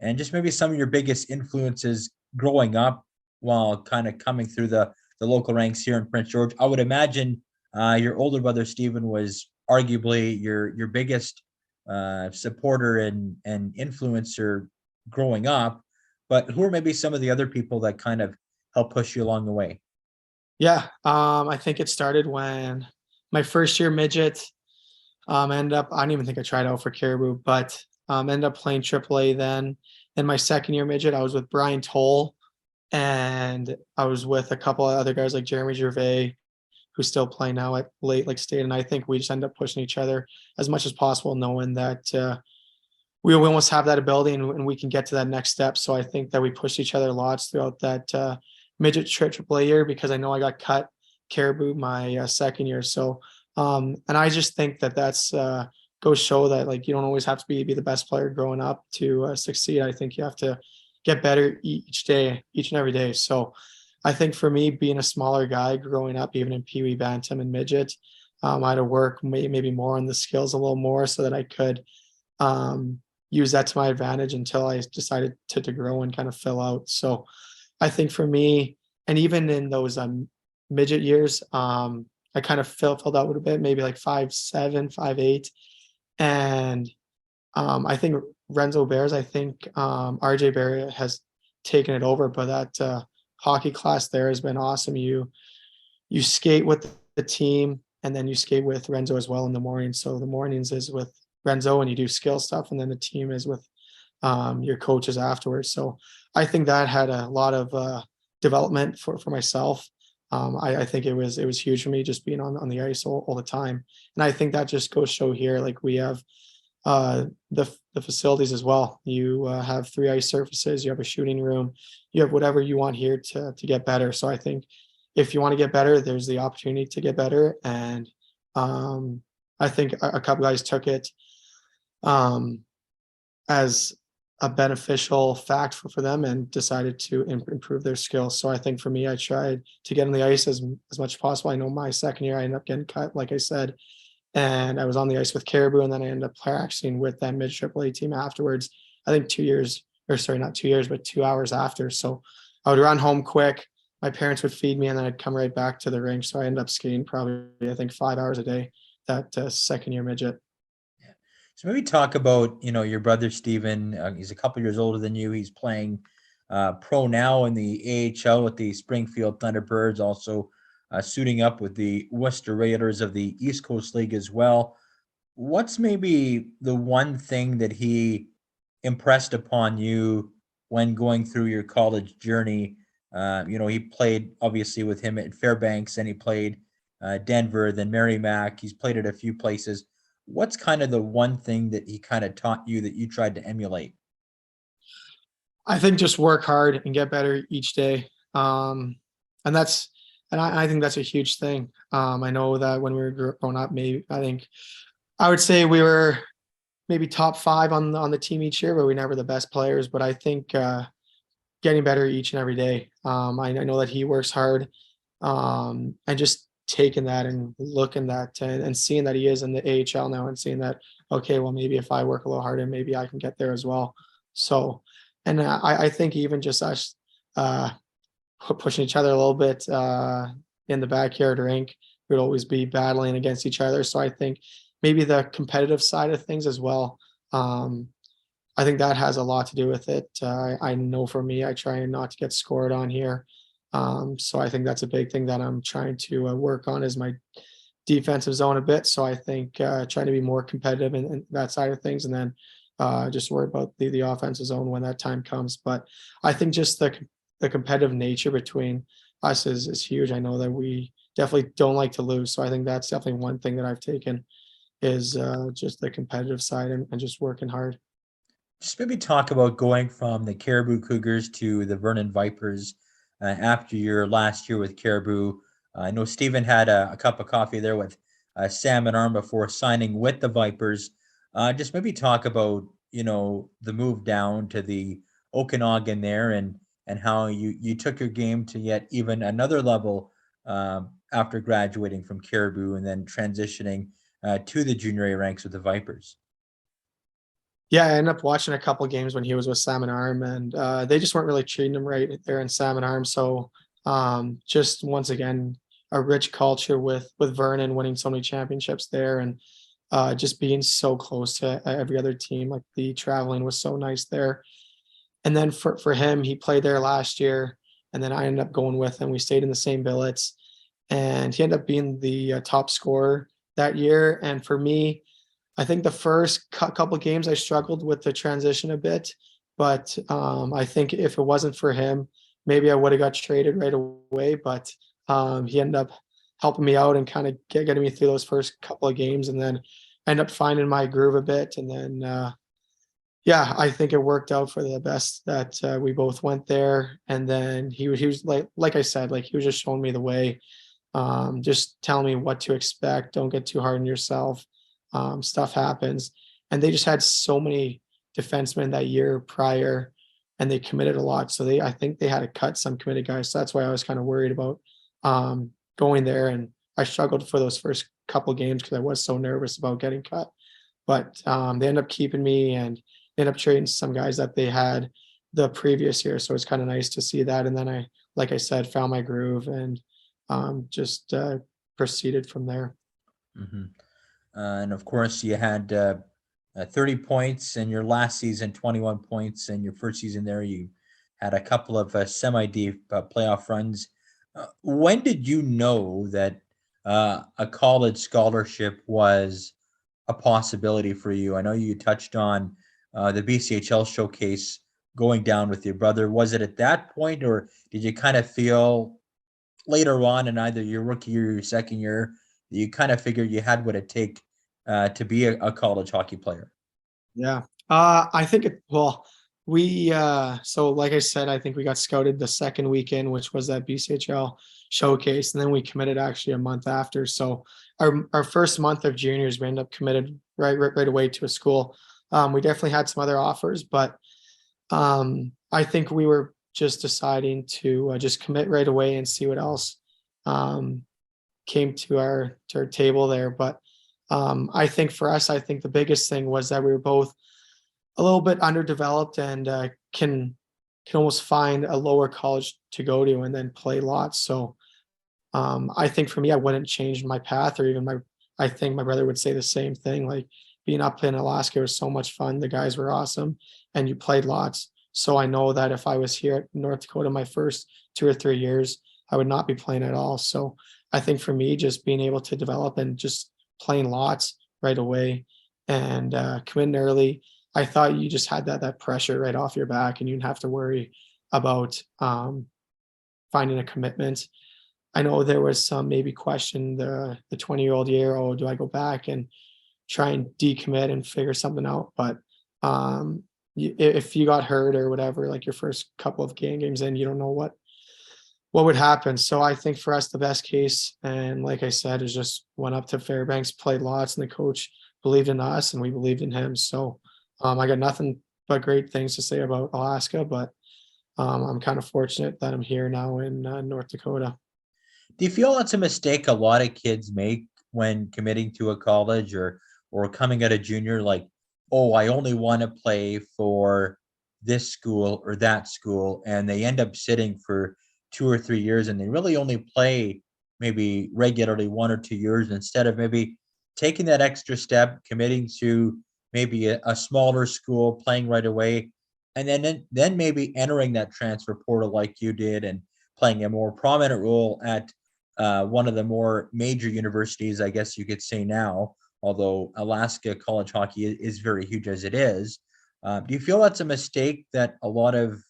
Speaker 2: and just maybe some of your biggest influences growing up while kind of coming through the local ranks here in Prince George. I would imagine your older brother Stephen was arguably your biggest supporter and influencer growing up, but who are maybe some of the other people that kind of help push you along the way?
Speaker 3: Yeah, I think it started when my first year midget ended up, I don't even think I tried out for Cariboo, but ended up playing AAA then. In my second year midget, I was with Brian Toll, and I was with a couple of other guys like Jeremy Gervais, who's still playing now at Lake State. And I think we just end up pushing each other as much as possible, knowing that we almost have that ability and we can get to that next step. So I think that we pushed each other lots throughout that midget AAA year, because I know I got cut Cariboo my second year. So, and I just think that that's goes show that like you don't always have to be the best player growing up to succeed. I think you have to get better each day, each and every day. So I think for me, being a smaller guy growing up, even in Pee Wee, Bantam, and midget, I had to work maybe more on the skills a little more so that I could use that to my advantage until I decided to grow and kind of fill out. So I think for me, and even in those midget years, I kind of filled out a little bit, maybe like 5'7", 5'8". And I think Renzo Bears, I think RJ Barry has taken it over, but that hockey class there has been awesome. You skate with the team, and then you skate with Renzo as well in the morning. So the mornings is with Renzo and you do skill stuff, and then the team is with your coaches afterwards. So I think that had a lot of development for myself. I think it was huge for me just being on the ice all the time. And I think that just goes show here, like we have the facilities as well. You have 3 ice surfaces, you have a shooting room, you have whatever you want here to get better. So I think if you want to get better, there's the opportunity to get better. And I think a couple guys took it as a beneficial fact for them and decided to improve their skills. So I think for me, I tried to get on the ice as much as possible. I know my second year, I ended up getting cut, like I said, and I was on the ice with Cariboo, and then I ended up practicing with that mid AAA team afterwards. I think 2 years, or sorry, not 2 years, but 2 hours after. So I would run home quick. My parents would feed me, and then I'd come right back to the rink. So I ended up skating probably, I think, 5 hours a day that second year midget.
Speaker 2: So maybe talk about, your brother Steven. He's a couple years older than you. He's playing pro now in the AHL with the Springfield Thunderbirds, also suiting up with the Worcester Raiders of the East Coast League as well. What's maybe the one thing that he impressed upon you when going through your college journey? He played obviously with him at Fairbanks, and he played Denver, then Merrimack. He's played at a few places. What's kind of the one thing that he kind of taught you that you tried to emulate?
Speaker 3: I think just work hard and get better each day. And I think that's a huge thing. I know that when we were growing up, I would say we were maybe top 5 on the team each year, but we never the best players. But I think getting better each and every day. I know that he works hard, and just taking that and looking that and seeing that he is in the AHL now, and seeing that, okay, well, maybe if I work a little harder, maybe I can get there as well. So, and I think even just us pushing each other a little bit in the backyard rink, we'd always be battling against each other. So I think maybe the competitive side of things as well. I think that has a lot to do with it. I know for me, I try not to get scored on here. So I think that's a big thing that I'm trying to work on, is my defensive zone a bit. So I think trying to be more competitive in that side of things, and then just worry about the offensive zone when that time comes. But I think just the competitive nature between us is huge. I know that we definitely don't like to lose. So I think that's definitely one thing that I've taken, is just the competitive side and just working hard.
Speaker 2: Just maybe talk about going from the Cariboo Cougars to the Vernon Vipers after your last year with Cariboo. I know Stephen had a cup of coffee there with Sam and Arm before signing with the Vipers. Just maybe talk about, the move down to the Okanagan there, and how you took your game to yet even another level after graduating from Cariboo and then transitioning to the junior A ranks with the Vipers.
Speaker 3: Yeah, I ended up watching a couple of games when he was with Salmon Arm, and they just weren't really treating him right there in Salmon Arm. So just once again, a rich culture with Vernon winning so many championships there, and just being so close to every other team. Like the traveling was so nice there. And then for him, he played there last year, and then I ended up going with him. We stayed in the same billets, and he ended up being the top scorer that year. And for me, I think the first couple of games I struggled with the transition a bit, but I think if it wasn't for him, maybe I would have got traded right away. But he ended up helping me out and kind of getting me through those first couple of games, and then I ended up finding my groove a bit. And then yeah, I think it worked out for the best that we both went there. And then he was like I said, like he was just showing me the way, just telling me what to expect. Don't get too hard on yourself. Stuff happens. And they just had so many defensemen that year prior, and they committed a lot. So I think they had to cut some committed guys. So that's why I was kind of worried about going there. And I struggled for those first couple games because I was so nervous about getting cut. But they ended up keeping me, and ended up trading some guys that they had the previous year. So it's kind of nice to see that. And then like I said, found my groove and just proceeded from there.
Speaker 2: Mm-hmm. And of course, you had 30 points in your last season, 21 points in your first season there. You had a couple of semi-deep playoff runs. When did you know that a college scholarship was a possibility for you? I know you touched on the BCHL showcase going down with your brother. Was it at that point, or did you kind of feel later on in either your rookie year or your second year, you kind of figured you had what it take to be a college hockey player?
Speaker 3: Yeah. I think we so like I said, I think we got scouted the second weekend, which was that BCHL showcase, and then we committed actually a month after. So our first month of juniors, we ended up committed right away to a school. We definitely had some other offers, but I think we were just deciding to just commit right away and see what else came to our table there. But I think for us, I think the biggest thing was that we were both a little bit underdeveloped and can almost find a lower college to go to and then play lots. So I think for me, I wouldn't change my path, or even I think my brother would say the same thing. Like being up in Alaska was so much fun. The guys were awesome, and you played lots. So I know that if I was here at North Dakota my first 2 or 3 years, I would not be playing at all. So I think for me, just being able to develop and just playing lots right away and committing early, I thought you just had that pressure right off your back, and you didn't have to worry about finding a commitment. I know there was some maybe question the 20-year-old year, oh, do I go back and try and decommit and figure something out? But if you got hurt or whatever, like your first couple of games in, you don't know what would happen. So I think for us, the best case, and like I said, is just went up to Fairbanks, played lots, and the coach believed in us and we believed in him. So I got nothing but great things to say about Alaska, but I'm kind of fortunate that I'm here now in North Dakota.
Speaker 2: Do you feel that's a mistake a lot of kids make when committing to a college or coming out of junior? Like, oh, I only want to play for this school or that school, and they end up sitting for 2 or 3 years, and they really only play maybe regularly 1 or 2 years instead of maybe taking that extra step, committing to maybe a smaller school, playing right away, and then maybe entering that transfer portal like you did and playing a more prominent role at one of the more major universities, I guess you could say now, although Alaska college hockey is very huge as it is. Do you feel that's a mistake that a lot of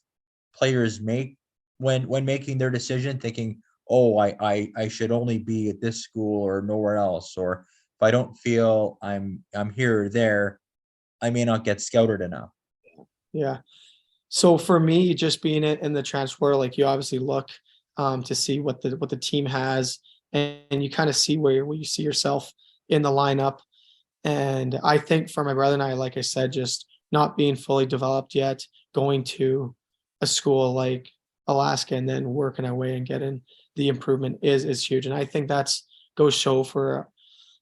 Speaker 2: players make when making their decision, thinking, oh, I should only be at this school or nowhere else, or if I don't feel I'm here or there, I may not get scouted enough?
Speaker 3: Yeah. So for me, just being in the transfer, like you obviously look to see what the team has, and you kind of see where you see yourself in the lineup. And I think for my brother and I, like I said, just not being fully developed yet, going to a school like Alaska and then working our way and getting the improvement is huge. And I think that's goes show for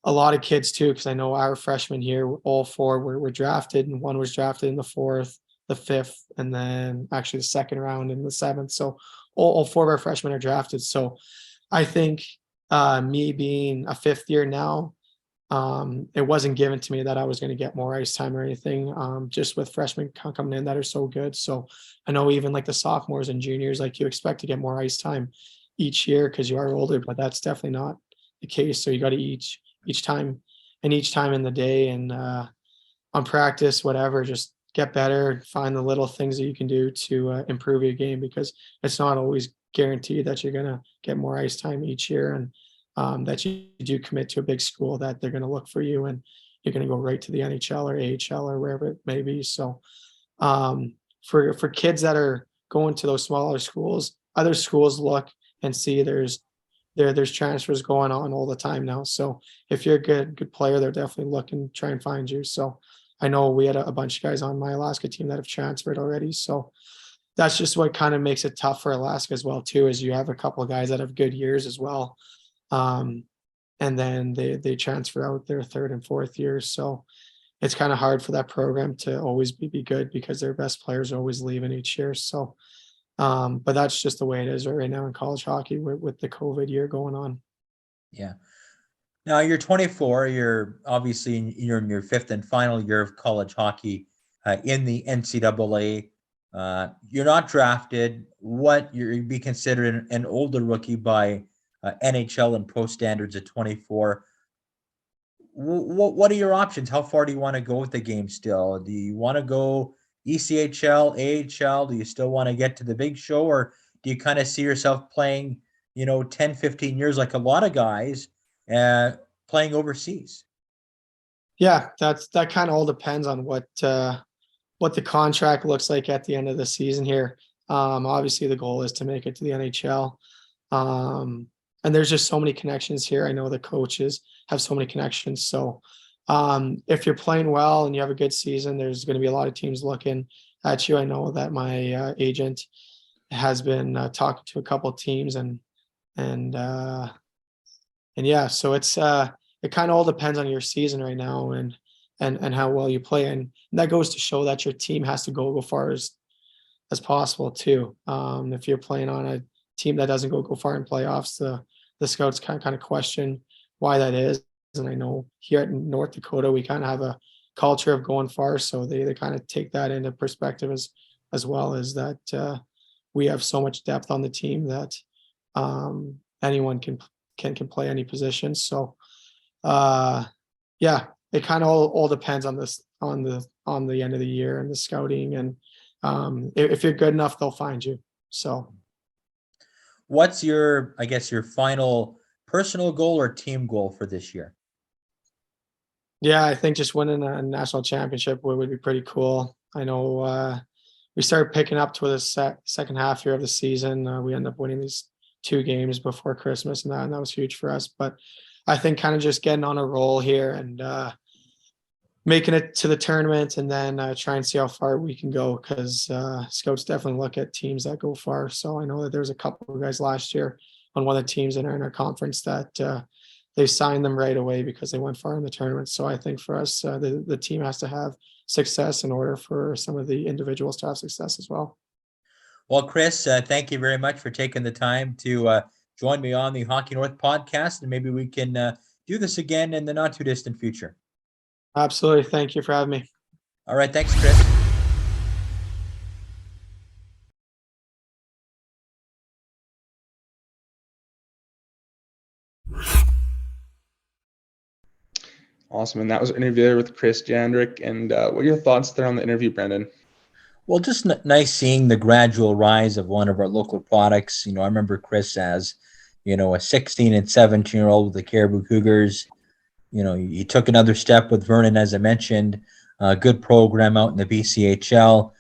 Speaker 3: a lot of kids too, because I know our freshmen here, all four were drafted, and one was drafted in the 4th, the 5th, and then actually the 2nd round in the 7th. So all four of our freshmen are drafted. So I think me being a 5th year now, it wasn't given to me that I was going to get more ice time or anything, just with freshmen coming in that are so good. So I know even like the sophomores and juniors, like you expect to get more ice time each year because you are older, but that's definitely not the case. So you got to each time in the day and on practice, whatever, just get better, find the little things that you can do to improve your game, because it's not always guaranteed that you're going to get more ice time each year, and that you do commit to a big school that they're going to look for you and you're going to go right to the NHL or AHL or wherever it may be. So for kids that are going to those smaller schools, other schools look and see there's transfers going on all the time now. So if you're a good player, they're definitely looking to try and find you. So I know we had a bunch of guys on my Alaska team that have transferred already. So that's just what kind of makes it tough for Alaska as well too, is you have a couple of guys that have good years as well. And then they transfer out their 3rd and 4th years. So it's kind of hard for that program to always be good because their best players are always leaving each year. So, but that's just the way it is right now in college hockey with the COVID year going on.
Speaker 2: Yeah. Now you're 24. You're obviously in your 5th and final year of college hockey in the NCAA. You're not drafted. You'd be considered an older rookie by NHL and pro standards at 24. What are your options? How far do you want to go with the game still? Do you want to go ECHL, AHL? Do you still want to get to the big show? Or do you kind of see yourself playing, 10, 15 years like a lot of guys playing overseas?
Speaker 3: Yeah, that kind of all depends on what the contract looks like at the end of the season here. Obviously the goal is to make it to the NHL. And there's just so many connections here. I know the coaches have so many connections. So if you're playing well and you have a good season, there's going to be a lot of teams looking at you. I know that my agent has been talking to a couple of teams and yeah, so it's it kind of all depends on your season right now and how well you play. And that goes to show that your team has to go far as possible too. If you're playing on a team that doesn't go far in playoffs, the scouts kind of question why that is. And I know here in North Dakota, we kind of have a culture of going far. So they kind of take that into perspective as well, as that we have so much depth on the team that anyone can play any position. So yeah, it kind of all depends on this, on the end of the year and the scouting. And if you're good enough, they'll find you. So
Speaker 2: what's your final personal goal or team goal for this year?
Speaker 3: Yeah, I think just winning a national championship would be pretty cool. I know we started picking up to the second half here of the season. We ended up winning these 2 games before Christmas, and that was huge for us. But I think kind of just getting on a roll here and making it to the tournament, and then try and see how far we can go, because scouts definitely look at teams that go far. So I know that there's a couple of guys last year on one of the teams that are in our conference that they signed them right away because they went far in the tournament. So I think for us, the team has to have success in order for some of the individuals to have success as well.
Speaker 2: Well, Chris, thank you very much for taking the time to join me on the Hockey North podcast, and maybe we can do this again in the not too distant future.
Speaker 3: Absolutely. Thank you for having me.
Speaker 2: All right. Thanks, Chris.
Speaker 1: Awesome. And that was an interview there with Chris Jandric. And what are your thoughts there on the interview, Brendan?
Speaker 2: Well, just nice seeing the gradual rise of one of our local products. I remember Chris as, a 16 and 17-year-old with the Cariboo Cougars. He took another step with Vernon, as I mentioned. Good program out in the BCHL.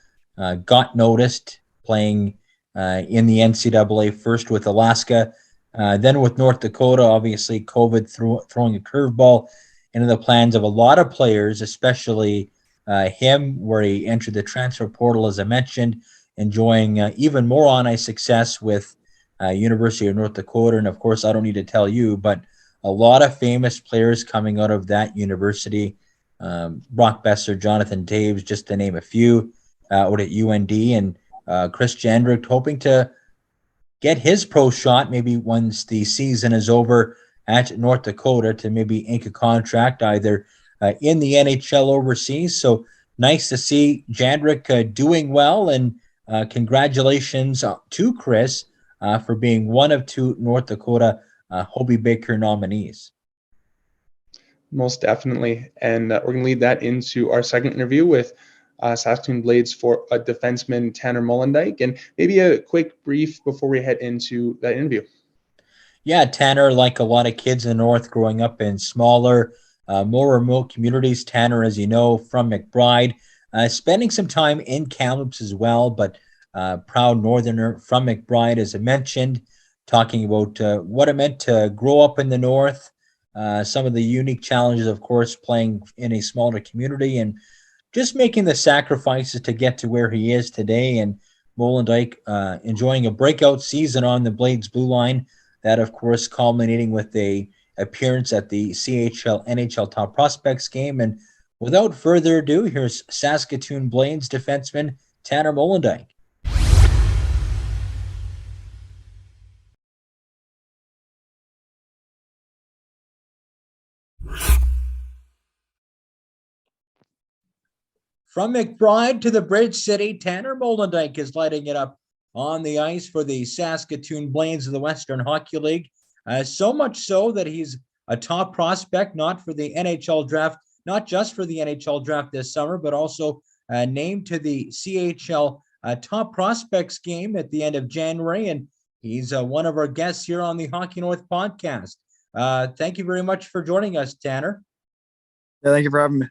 Speaker 2: Got noticed playing in the NCAA, first with Alaska, then with North Dakota. Obviously, COVID throwing a curveball into the plans of a lot of players, especially him, where he entered the transfer portal, as I mentioned, enjoying even more on-ice success with University of North Dakota. And, of course, I don't need to tell you, but a lot of famous players coming out of that university. Brock Besser, Jonathan Taves, just to name a few, out at UND, and Chris Jandric hoping to get his pro shot maybe once the season is over at North Dakota, to maybe ink a contract either in the NHL overseas. So nice to see Jandric doing well, and congratulations to Chris for being one of 2 North Dakota Hobey Baker nominees.
Speaker 1: Most definitely. And we're going to lead that into our second interview with Saskaton Blades for a defenseman, Tanner Molendyk. And maybe a quick brief before we head into that interview.
Speaker 2: Yeah, Tanner, like a lot of kids in the North growing up in smaller, more remote communities. Tanner, as you know, from McBride, spending some time in Kamloops as well, but proud Northerner from McBride, as I mentioned, talking about what it meant to grow up in the North, some of the unique challenges, of course, playing in a smaller community, and just making the sacrifices to get to where he is today. And Molendyk enjoying a breakout season on the Blades blue line, that, of course, culminating with a appearance at the CHL NHL Top Prospects game. And without further ado, here's Saskatoon Blades defenseman Tanner Molendyk. From McBride to the Bridge City, Tanner Molendyk is lighting it up on the ice for the Saskatoon Blades of the Western Hockey League. So much so that he's a top prospect, not for the NHL draft, not just for the NHL draft this summer, but also named to the CHL Top Prospects game at the end of January. And he's one of our guests here on the Hockey North podcast. Thank you very much for joining us, Tanner.
Speaker 4: Yeah, thank you for having me.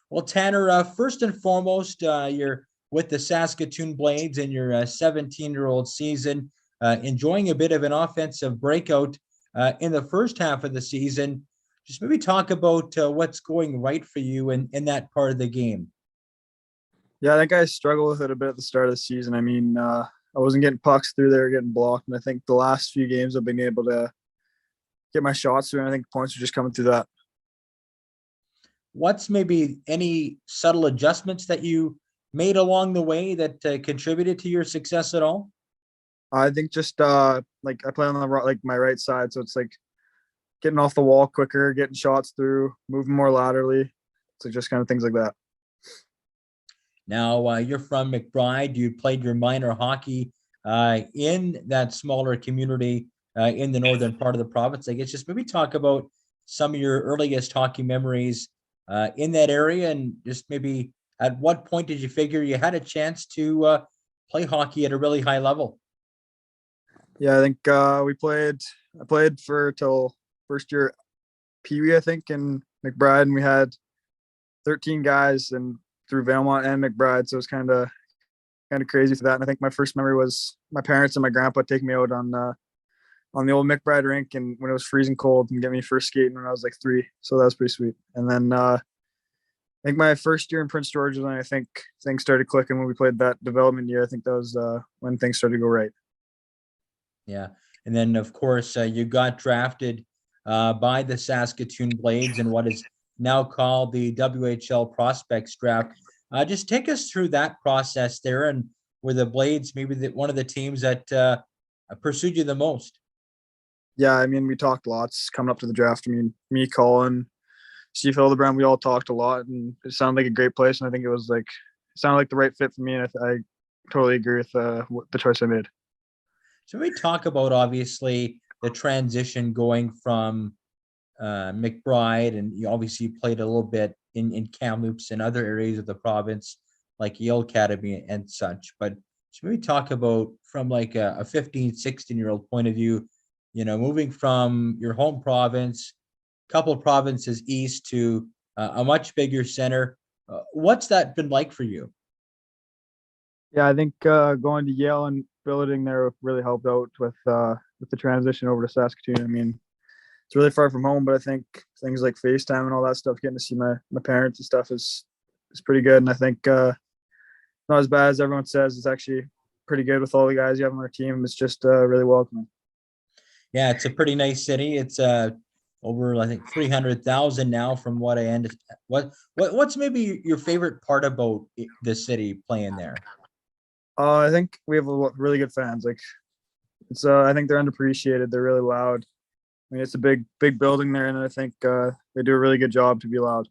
Speaker 2: Well, Tanner, first and foremost, you're with the Saskatoon Blades in your 17-year-old season, enjoying a bit of an offensive breakout in the first half of the season. Just maybe talk about what's going right for you in that part of the game.
Speaker 4: Yeah, I think I struggled with it a bit at the start of the season. I mean, I wasn't getting pucks through there, getting blocked. And I think the last few games I've been able to get my shots through, and I think points are just coming through that.
Speaker 2: What's maybe any subtle adjustments that you made along the way that contributed to your success at all?
Speaker 4: I think just like I play on the my right side, so it's like getting off the wall quicker, getting shots through, moving more laterally. So just kind of things like that.
Speaker 2: Now, you're from McBride. You played your minor hockey in that smaller community in the northern part of the province. I guess just maybe talk about some of your earliest hockey memories in that area, and just maybe at what point did you figure you had a chance to play hockey at a really high level?
Speaker 4: Yeah, I think I played for till first year Pee Wee, I think, in McBride, and we had 13 guys and through Valemount and McBride, so it was kind of crazy for that. And I think my first memory was my parents and my grandpa taking me out on the old McBride rink, and when it was freezing cold, and get me first skating when I was like 3. So that was pretty sweet. And then I think my first year in Prince George was when I think things started clicking when we played that development year. I think that was when things started to go right.
Speaker 2: Yeah. And then, of course, you got drafted by the Saskatoon Blades in what is now called the WHL Prospects Draft. Just take us through that process there, and were the Blades maybe one of the teams that pursued you the most?
Speaker 4: Yeah, I mean, we talked lots coming up to the draft. I mean, me, Colin, Steve Hildebrand, we all talked a lot, and it sounded like a great place. And I think it sounded like the right fit for me. And I totally agree with the choice I made.
Speaker 2: So we talk about, obviously, the transition going from McBride, and you obviously played a little bit in Kamloops and other areas of the province, like Yale Academy and such. But should we talk about from like a 15, 16-year-old point of view, moving from your home province, couple of provinces east to a much bigger center? What's that been like for you?
Speaker 4: Yeah, I think going to Yale and billeting there really helped out with the transition over to Saskatoon. I mean, it's really far from home, but I think things like FaceTime and all that stuff, getting to see my parents and stuff is pretty good. And I think not as bad as everyone says. It's actually pretty good with all the guys you have on our team. It's just really welcoming.
Speaker 2: Yeah, it's a pretty nice city. It's over I think 300,000 now from what I end. What's maybe your favorite part about the city playing there?
Speaker 4: I think we have really good fans. Like it's I think they're underappreciated. They're really loud. I mean, it's a big building there, and I think they do a really good job to be loud.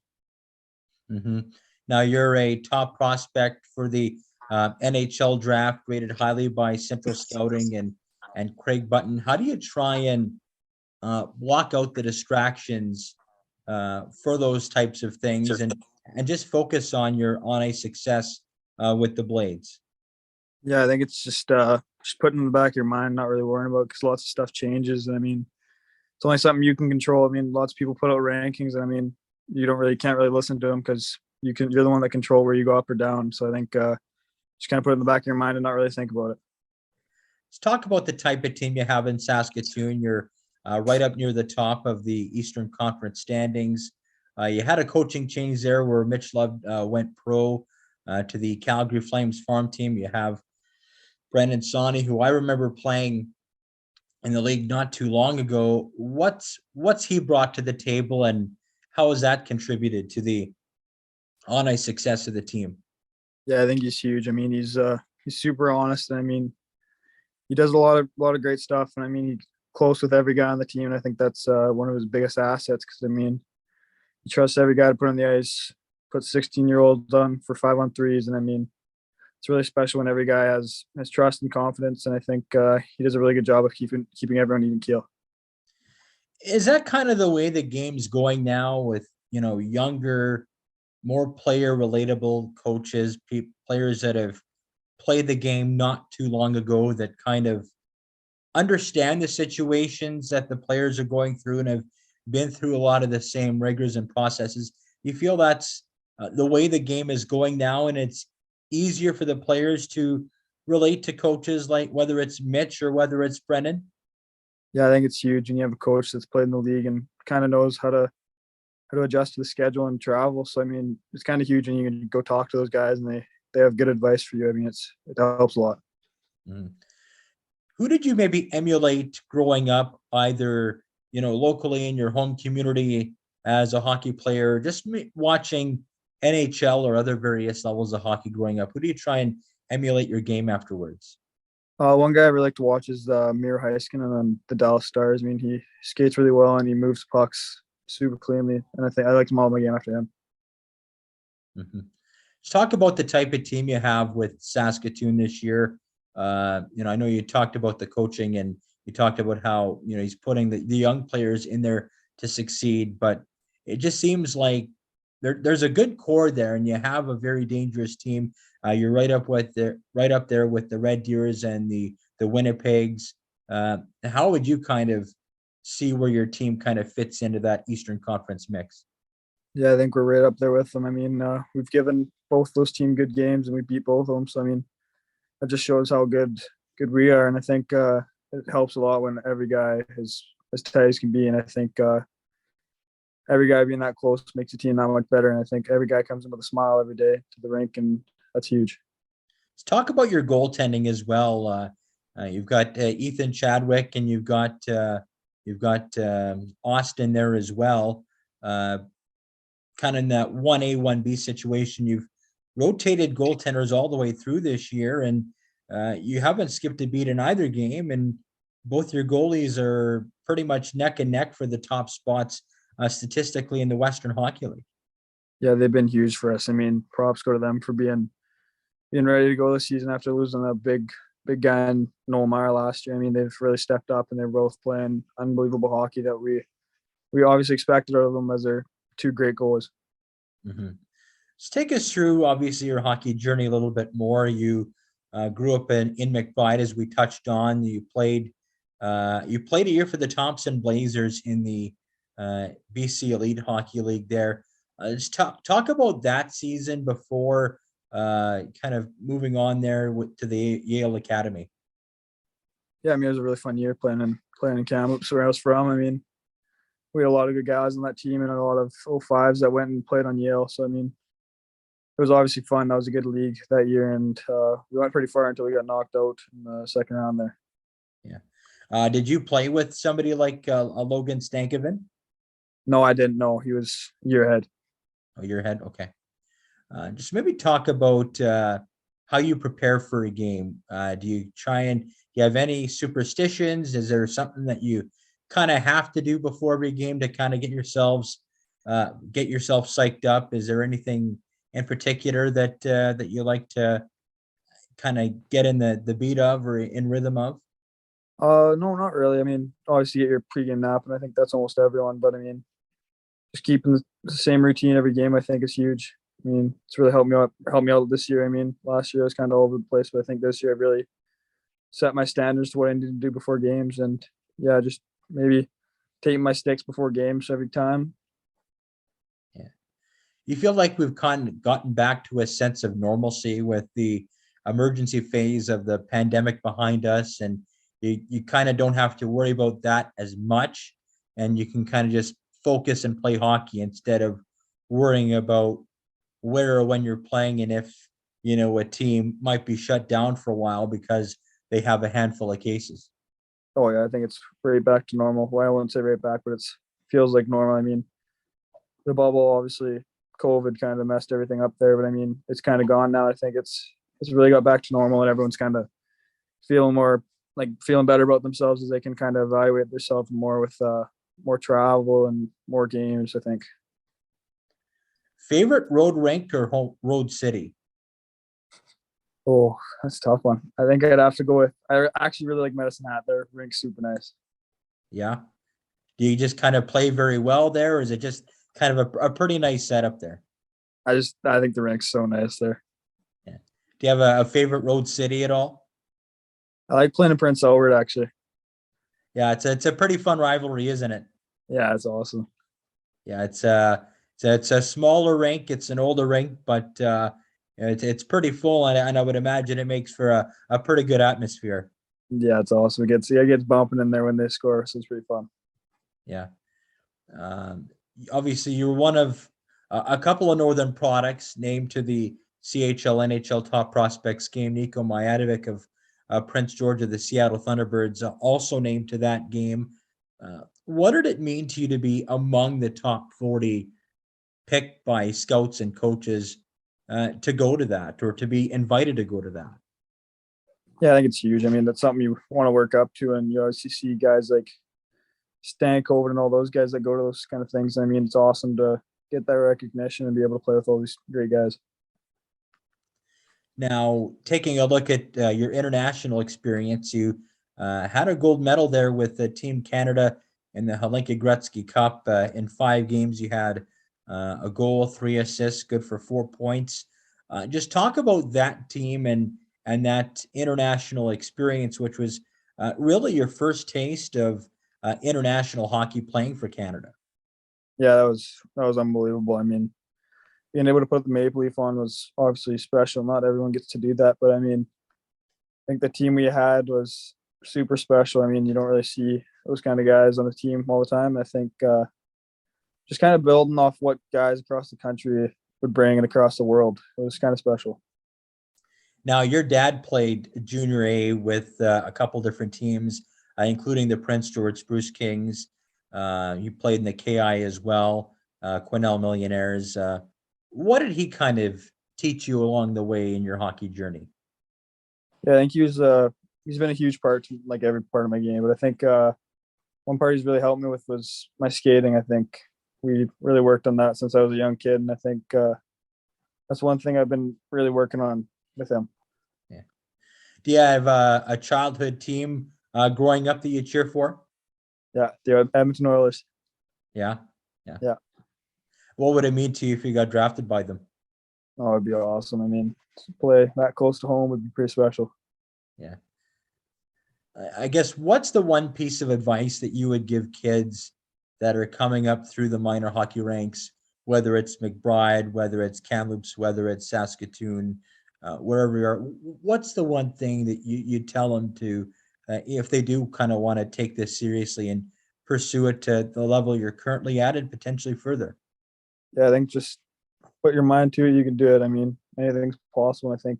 Speaker 2: Mm-hmm. Now you're a top prospect for the NHL draft, rated highly by Central Scouting and Craig Button. How do you try and block out the distractions for those types of things and just focus on your on-ice success with the Blades?
Speaker 4: Yeah, I think it's just putting in the back of your mind, not really worrying about, because lots of stuff changes. And I mean, it's only something you can control. I mean, lots of people put out rankings, and I mean, you can't really listen to them because you're the one that control where you go up or down. So I think just kind of put it in the back of your mind and not really think about it.
Speaker 2: Let's talk about the type of team you have in Saskatoon. You're right up near the top of the Eastern Conference standings. You had a coaching change there where Mitch Love went pro to the Calgary Flames farm team. You have Brendan Sawney, who I remember playing in the league not too long ago. What's he brought to the table, and how has that contributed to the on-ice success of the team?
Speaker 4: Yeah, I think he's huge. I mean, he's super honest. And I mean, he does a lot of great stuff. And I mean, he's close with every guy on the team. And I think that's one of his biggest assets, because I mean, he trusts every guy to put on the ice, put 16-year-olds on for 5-on-3s. And I mean, it's really special when every guy has trust and confidence. And I think he does a really good job of keeping everyone even keel.
Speaker 2: Is that kind of the way the game's going now, with, younger, more player relatable coaches, players that have played the game not too long ago, that kind of understand the situations that the players are going through and have been through a lot of the same rigors and processes? You feel that's the way the game is going now, and it's easier for the players to relate to coaches, like whether it's Mitch or whether it's Brennan?
Speaker 4: Yeah, I think it's huge. And you have a coach that's played in the league and kind of knows how to adjust to the schedule and travel. So I mean, it's kind of huge, and you can go talk to those guys, and they have good advice for you. I mean, it helps a lot.
Speaker 2: Mm-hmm. Who did you maybe emulate growing up, either locally in your home community as a hockey player, just watching NHL or other various levels of hockey growing up? Who do you try and emulate your game afterwards?
Speaker 4: One guy I really like to watch is Miro Heiskanen on the Dallas Stars. I mean, he skates really well and he moves pucks super cleanly, and I think I like to model my game after him.
Speaker 2: Mm-hmm. Let's talk about the type of team you have with Saskatoon this year. I know you talked about the coaching, and you talked about how he's putting the young players in there to succeed, but it just seems like there's a good core there, and you have a very dangerous team. You're right up there with the Red Deers and the Winnipegs. How would you kind of see where your team kind of fits into that Eastern Conference mix?
Speaker 4: Yeah, I think we're right up there with them. I mean, we've given both those teams good games, and we beat both of them. So I mean, that just shows how good we are, and I think it helps a lot when every guy is as tight as can be. And I think every guy being that close makes the team that much better. And I think every guy comes in with a smile every day to the rink, and that's huge.
Speaker 2: Let's talk about your goaltending as well. You've got Ethan Chadwick, and you've got Austin there as well. Kind of in that 1A, 1B situation. You've rotated goaltenders all the way through this year, and you haven't skipped a beat in either game, and both your goalies are pretty much neck and neck for the top spots statistically in the Western Hockey League.
Speaker 4: Yeah, they've been huge for us. I mean, props go to them for being ready to go this season after losing a big guy in Noel Meyer last year. I mean, they've really stepped up, and they're both playing unbelievable hockey that we obviously expected out of them, as they're two great goalies.
Speaker 2: Mm-hmm. Just take us through, obviously, your hockey journey a little bit more. You grew up in McBride, as we touched on. You played a year for the Thompson Blazers in the BC Elite Hockey League there. Just talk about that season before kind of moving on there to the Yale Academy.
Speaker 4: Yeah, I mean, it was a really fun year playing in Kamloops, where I was from. I mean, we had a lot of good guys on that team, and a lot of 05s that went and played on Yale. So I mean, it was obviously fun. That was a good league that year, and we went pretty far until we got knocked out in the second round there.
Speaker 2: Yeah. Did you play with somebody like Logan Stankoven?
Speaker 4: No, I didn't know. He was a year ahead.
Speaker 2: Oh, you're ahead. Okay. Just maybe talk about how you prepare for a game. Do you have any superstitions? Is there something that you kind of have to do before every game to kind of get yourself psyched up? Is there anything in particular that you like to kind of get in the beat of or in rhythm of?
Speaker 4: No, not really. I mean, obviously get your pregame nap, and I think that's almost everyone. But I mean, just keeping the same routine every game, I think is huge. I mean, it's really helped me out this year. I mean, last year I was kind of all over the place, but I think this year I've really set my standards to what I need to do before games. And yeah, just maybe taking my sticks before games every time.
Speaker 2: Yeah. You feel like we've kind of gotten back to a sense of normalcy with the emergency phase of the pandemic behind us, and you kind of don't have to worry about that as much, and you can kind of just focus and play hockey instead of worrying about where or when you're playing and if a team might be shut down for a while because they have a handful of cases.
Speaker 4: Oh yeah, I think it's right back to normal. Well, I wouldn't say right back, but it feels like normal. I mean, the bubble, obviously, COVID kind of messed everything up there, but I mean, it's kind of gone now. I think it's really got back to normal, and everyone's kind of feeling better about themselves as they can kind of evaluate themselves more with more travel and more games, I think.
Speaker 2: Favorite road rink or road city?
Speaker 4: Oh, that's a tough one. I think I'd have to go with, I actually really like Medicine Hat. Their rink's super nice.
Speaker 2: Yeah. Do you just kind of play very well there, or is it just kind of a pretty nice setup there?
Speaker 4: I think the rink's so nice there.
Speaker 2: Yeah. Do you have a favorite road city at all?
Speaker 4: I like playing in Prince Albert, actually.
Speaker 2: Yeah, it's a pretty fun rivalry, isn't it?
Speaker 4: Yeah, it's awesome.
Speaker 2: Yeah, it's a smaller rink. It's an older rink, but it's pretty full, and I would imagine it makes for a pretty good atmosphere.
Speaker 4: Yeah, it's awesome. It gets bumping in there when they score, so it's pretty fun.
Speaker 2: Yeah. Obviously, you're one of a couple of Northern products named to the CHL NHL Top Prospects game. Nico Majadovic of Prince George of the Seattle Thunderbirds also named to that game. What did it mean to you to be among the top 40 picked by scouts and coaches to go to that, or to be invited to go to that?
Speaker 4: Yeah, I think it's huge. I mean, that's something you want to work up to, and you obviously see guys like Stankoven and all those guys that go to those kind of things. I mean, it's awesome to get that recognition and be able to play with all these great guys.
Speaker 2: Now, taking a look at your international experience, you had a gold medal there with Team Canada in the Hlinka Gretzky Cup. In 5 games, you had a goal, 3 assists, good for 4 points. Just talk about that team and that international experience, which was really your first taste of international hockey playing for Canada.
Speaker 4: Yeah, that was unbelievable. I mean, being able to put the maple leaf on was obviously special. Not everyone gets to do that, but I mean, I think the team we had was super special. I mean, you don't really see those kind of guys on the team all the time. I think just kind of building off what guys across the country would bring and across the world, it was kind of special.
Speaker 2: Now, your dad played Junior A with a couple different teams, including the Prince George Spruce Kings. You played in the KI as well, Quesnel Millionaires. What did he kind of teach you along the way in your hockey journey?
Speaker 4: Yeah, I think he's been a huge part to like every part of my game. But I think one part he's really helped me with was my skating. I think we really worked on that since I was a young kid, and I think that's one thing I've been really working on with him.
Speaker 2: Yeah. Do you have a childhood team growing up that you cheer for?
Speaker 4: Yeah, the Edmonton Oilers.
Speaker 2: Yeah.
Speaker 4: Yeah.
Speaker 2: What would it mean to you if you got drafted by them?
Speaker 4: Oh, it'd be awesome. I mean, to play that close to home would be pretty special.
Speaker 2: Yeah. I guess what's the one piece of advice that you would give kids that are coming up through the minor hockey ranks, whether it's McBride, whether it's Kamloops, whether it's Saskatoon, wherever you are? What's the one thing that you tell them to, if they do kind of want to take this seriously and pursue it to the level you're currently at and potentially further?
Speaker 4: Yeah, I think just put your mind to it. You can do it. I mean, anything's possible. I think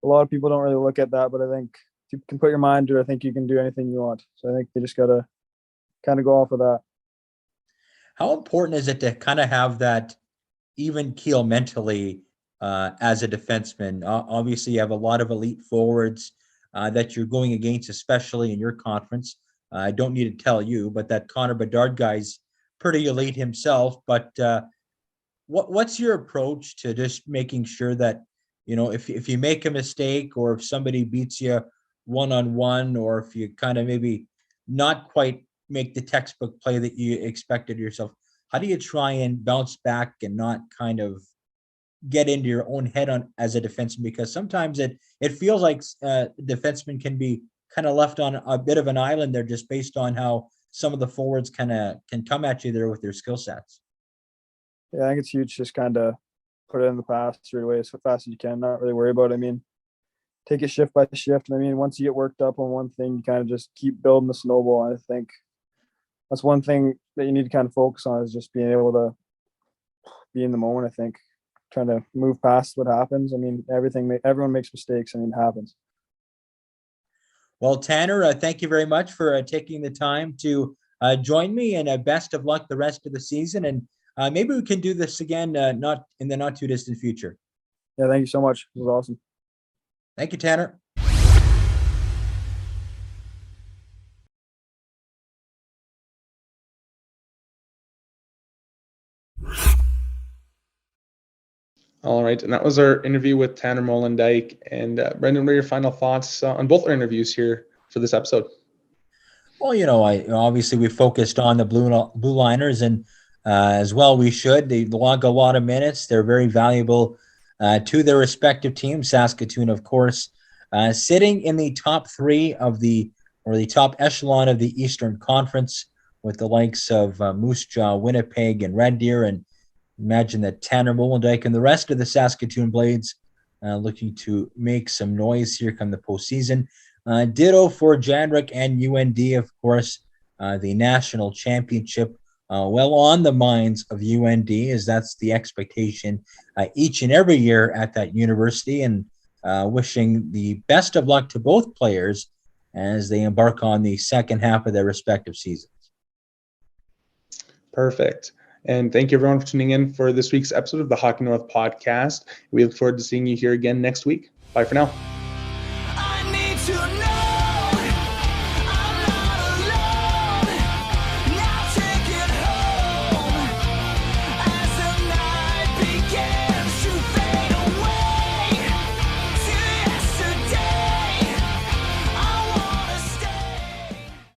Speaker 4: a lot of people don't really look at that, but I think if you can put your mind to it, I think you can do anything you want. So I think they just got to kind of go off of that.
Speaker 2: How important is it to kind of have that even keel mentally as a defenseman? Obviously, you have a lot of elite forwards that you're going against, especially in your conference. I don't need to tell you, but that Connor Bedard guy's pretty elite himself. But what's your approach to just making sure that, if you make a mistake, or if somebody beats you one-on-one, or if you kind of maybe not quite make the textbook play that you expected yourself, how do you try and bounce back and not kind of get into your own head as a defenseman? Because sometimes it feels like defensemen can be kind of left on a bit of an island there, just based on how some of the forwards can come at you there with their skill sets.
Speaker 4: Yeah, I think it's huge. Just kind of put it in the past straight away as fast as you can. Not really worry about it. I mean, take it shift by shift. I mean, once you get worked up on one thing, you kind of just keep building the snowball. And I think that's one thing that you need to kind of focus on, is just being able to be in the moment. I think trying to move past what happens. I mean, everyone makes mistakes. I mean, it happens.
Speaker 2: Well, Tanner, thank you very much for taking the time to join me, and best of luck the rest of the season. And maybe we can do this again, not in the not too distant future.
Speaker 4: Yeah, thank you so much. It was awesome.
Speaker 2: Thank you, Tanner.
Speaker 1: All right, and that was our interview with Tanner Molendyk. And Brendan, what are your final thoughts on both our interviews here for this episode?
Speaker 2: Well, obviously we focused on the blue liners, and as well we should. They log a lot of minutes. They're very valuable to their respective teams. Saskatoon, of course, sitting in the top three of the top echelon of the Eastern Conference, with the likes of Moose Jaw, Winnipeg, and Red Deer. And imagine that Tanner Molendyk and the rest of the Saskaton Blades looking to make some noise here come the postseason. Ditto for Jandric and UND, of course, the national championship well on the minds of UND, as that's the expectation each and every year at that university. And wishing the best of luck to both players as they embark on the second half of their respective seasons.
Speaker 1: Perfect. And thank you, everyone, for tuning in for this week's episode of the Hockey North podcast. We look forward to seeing you here again next week. Bye for now.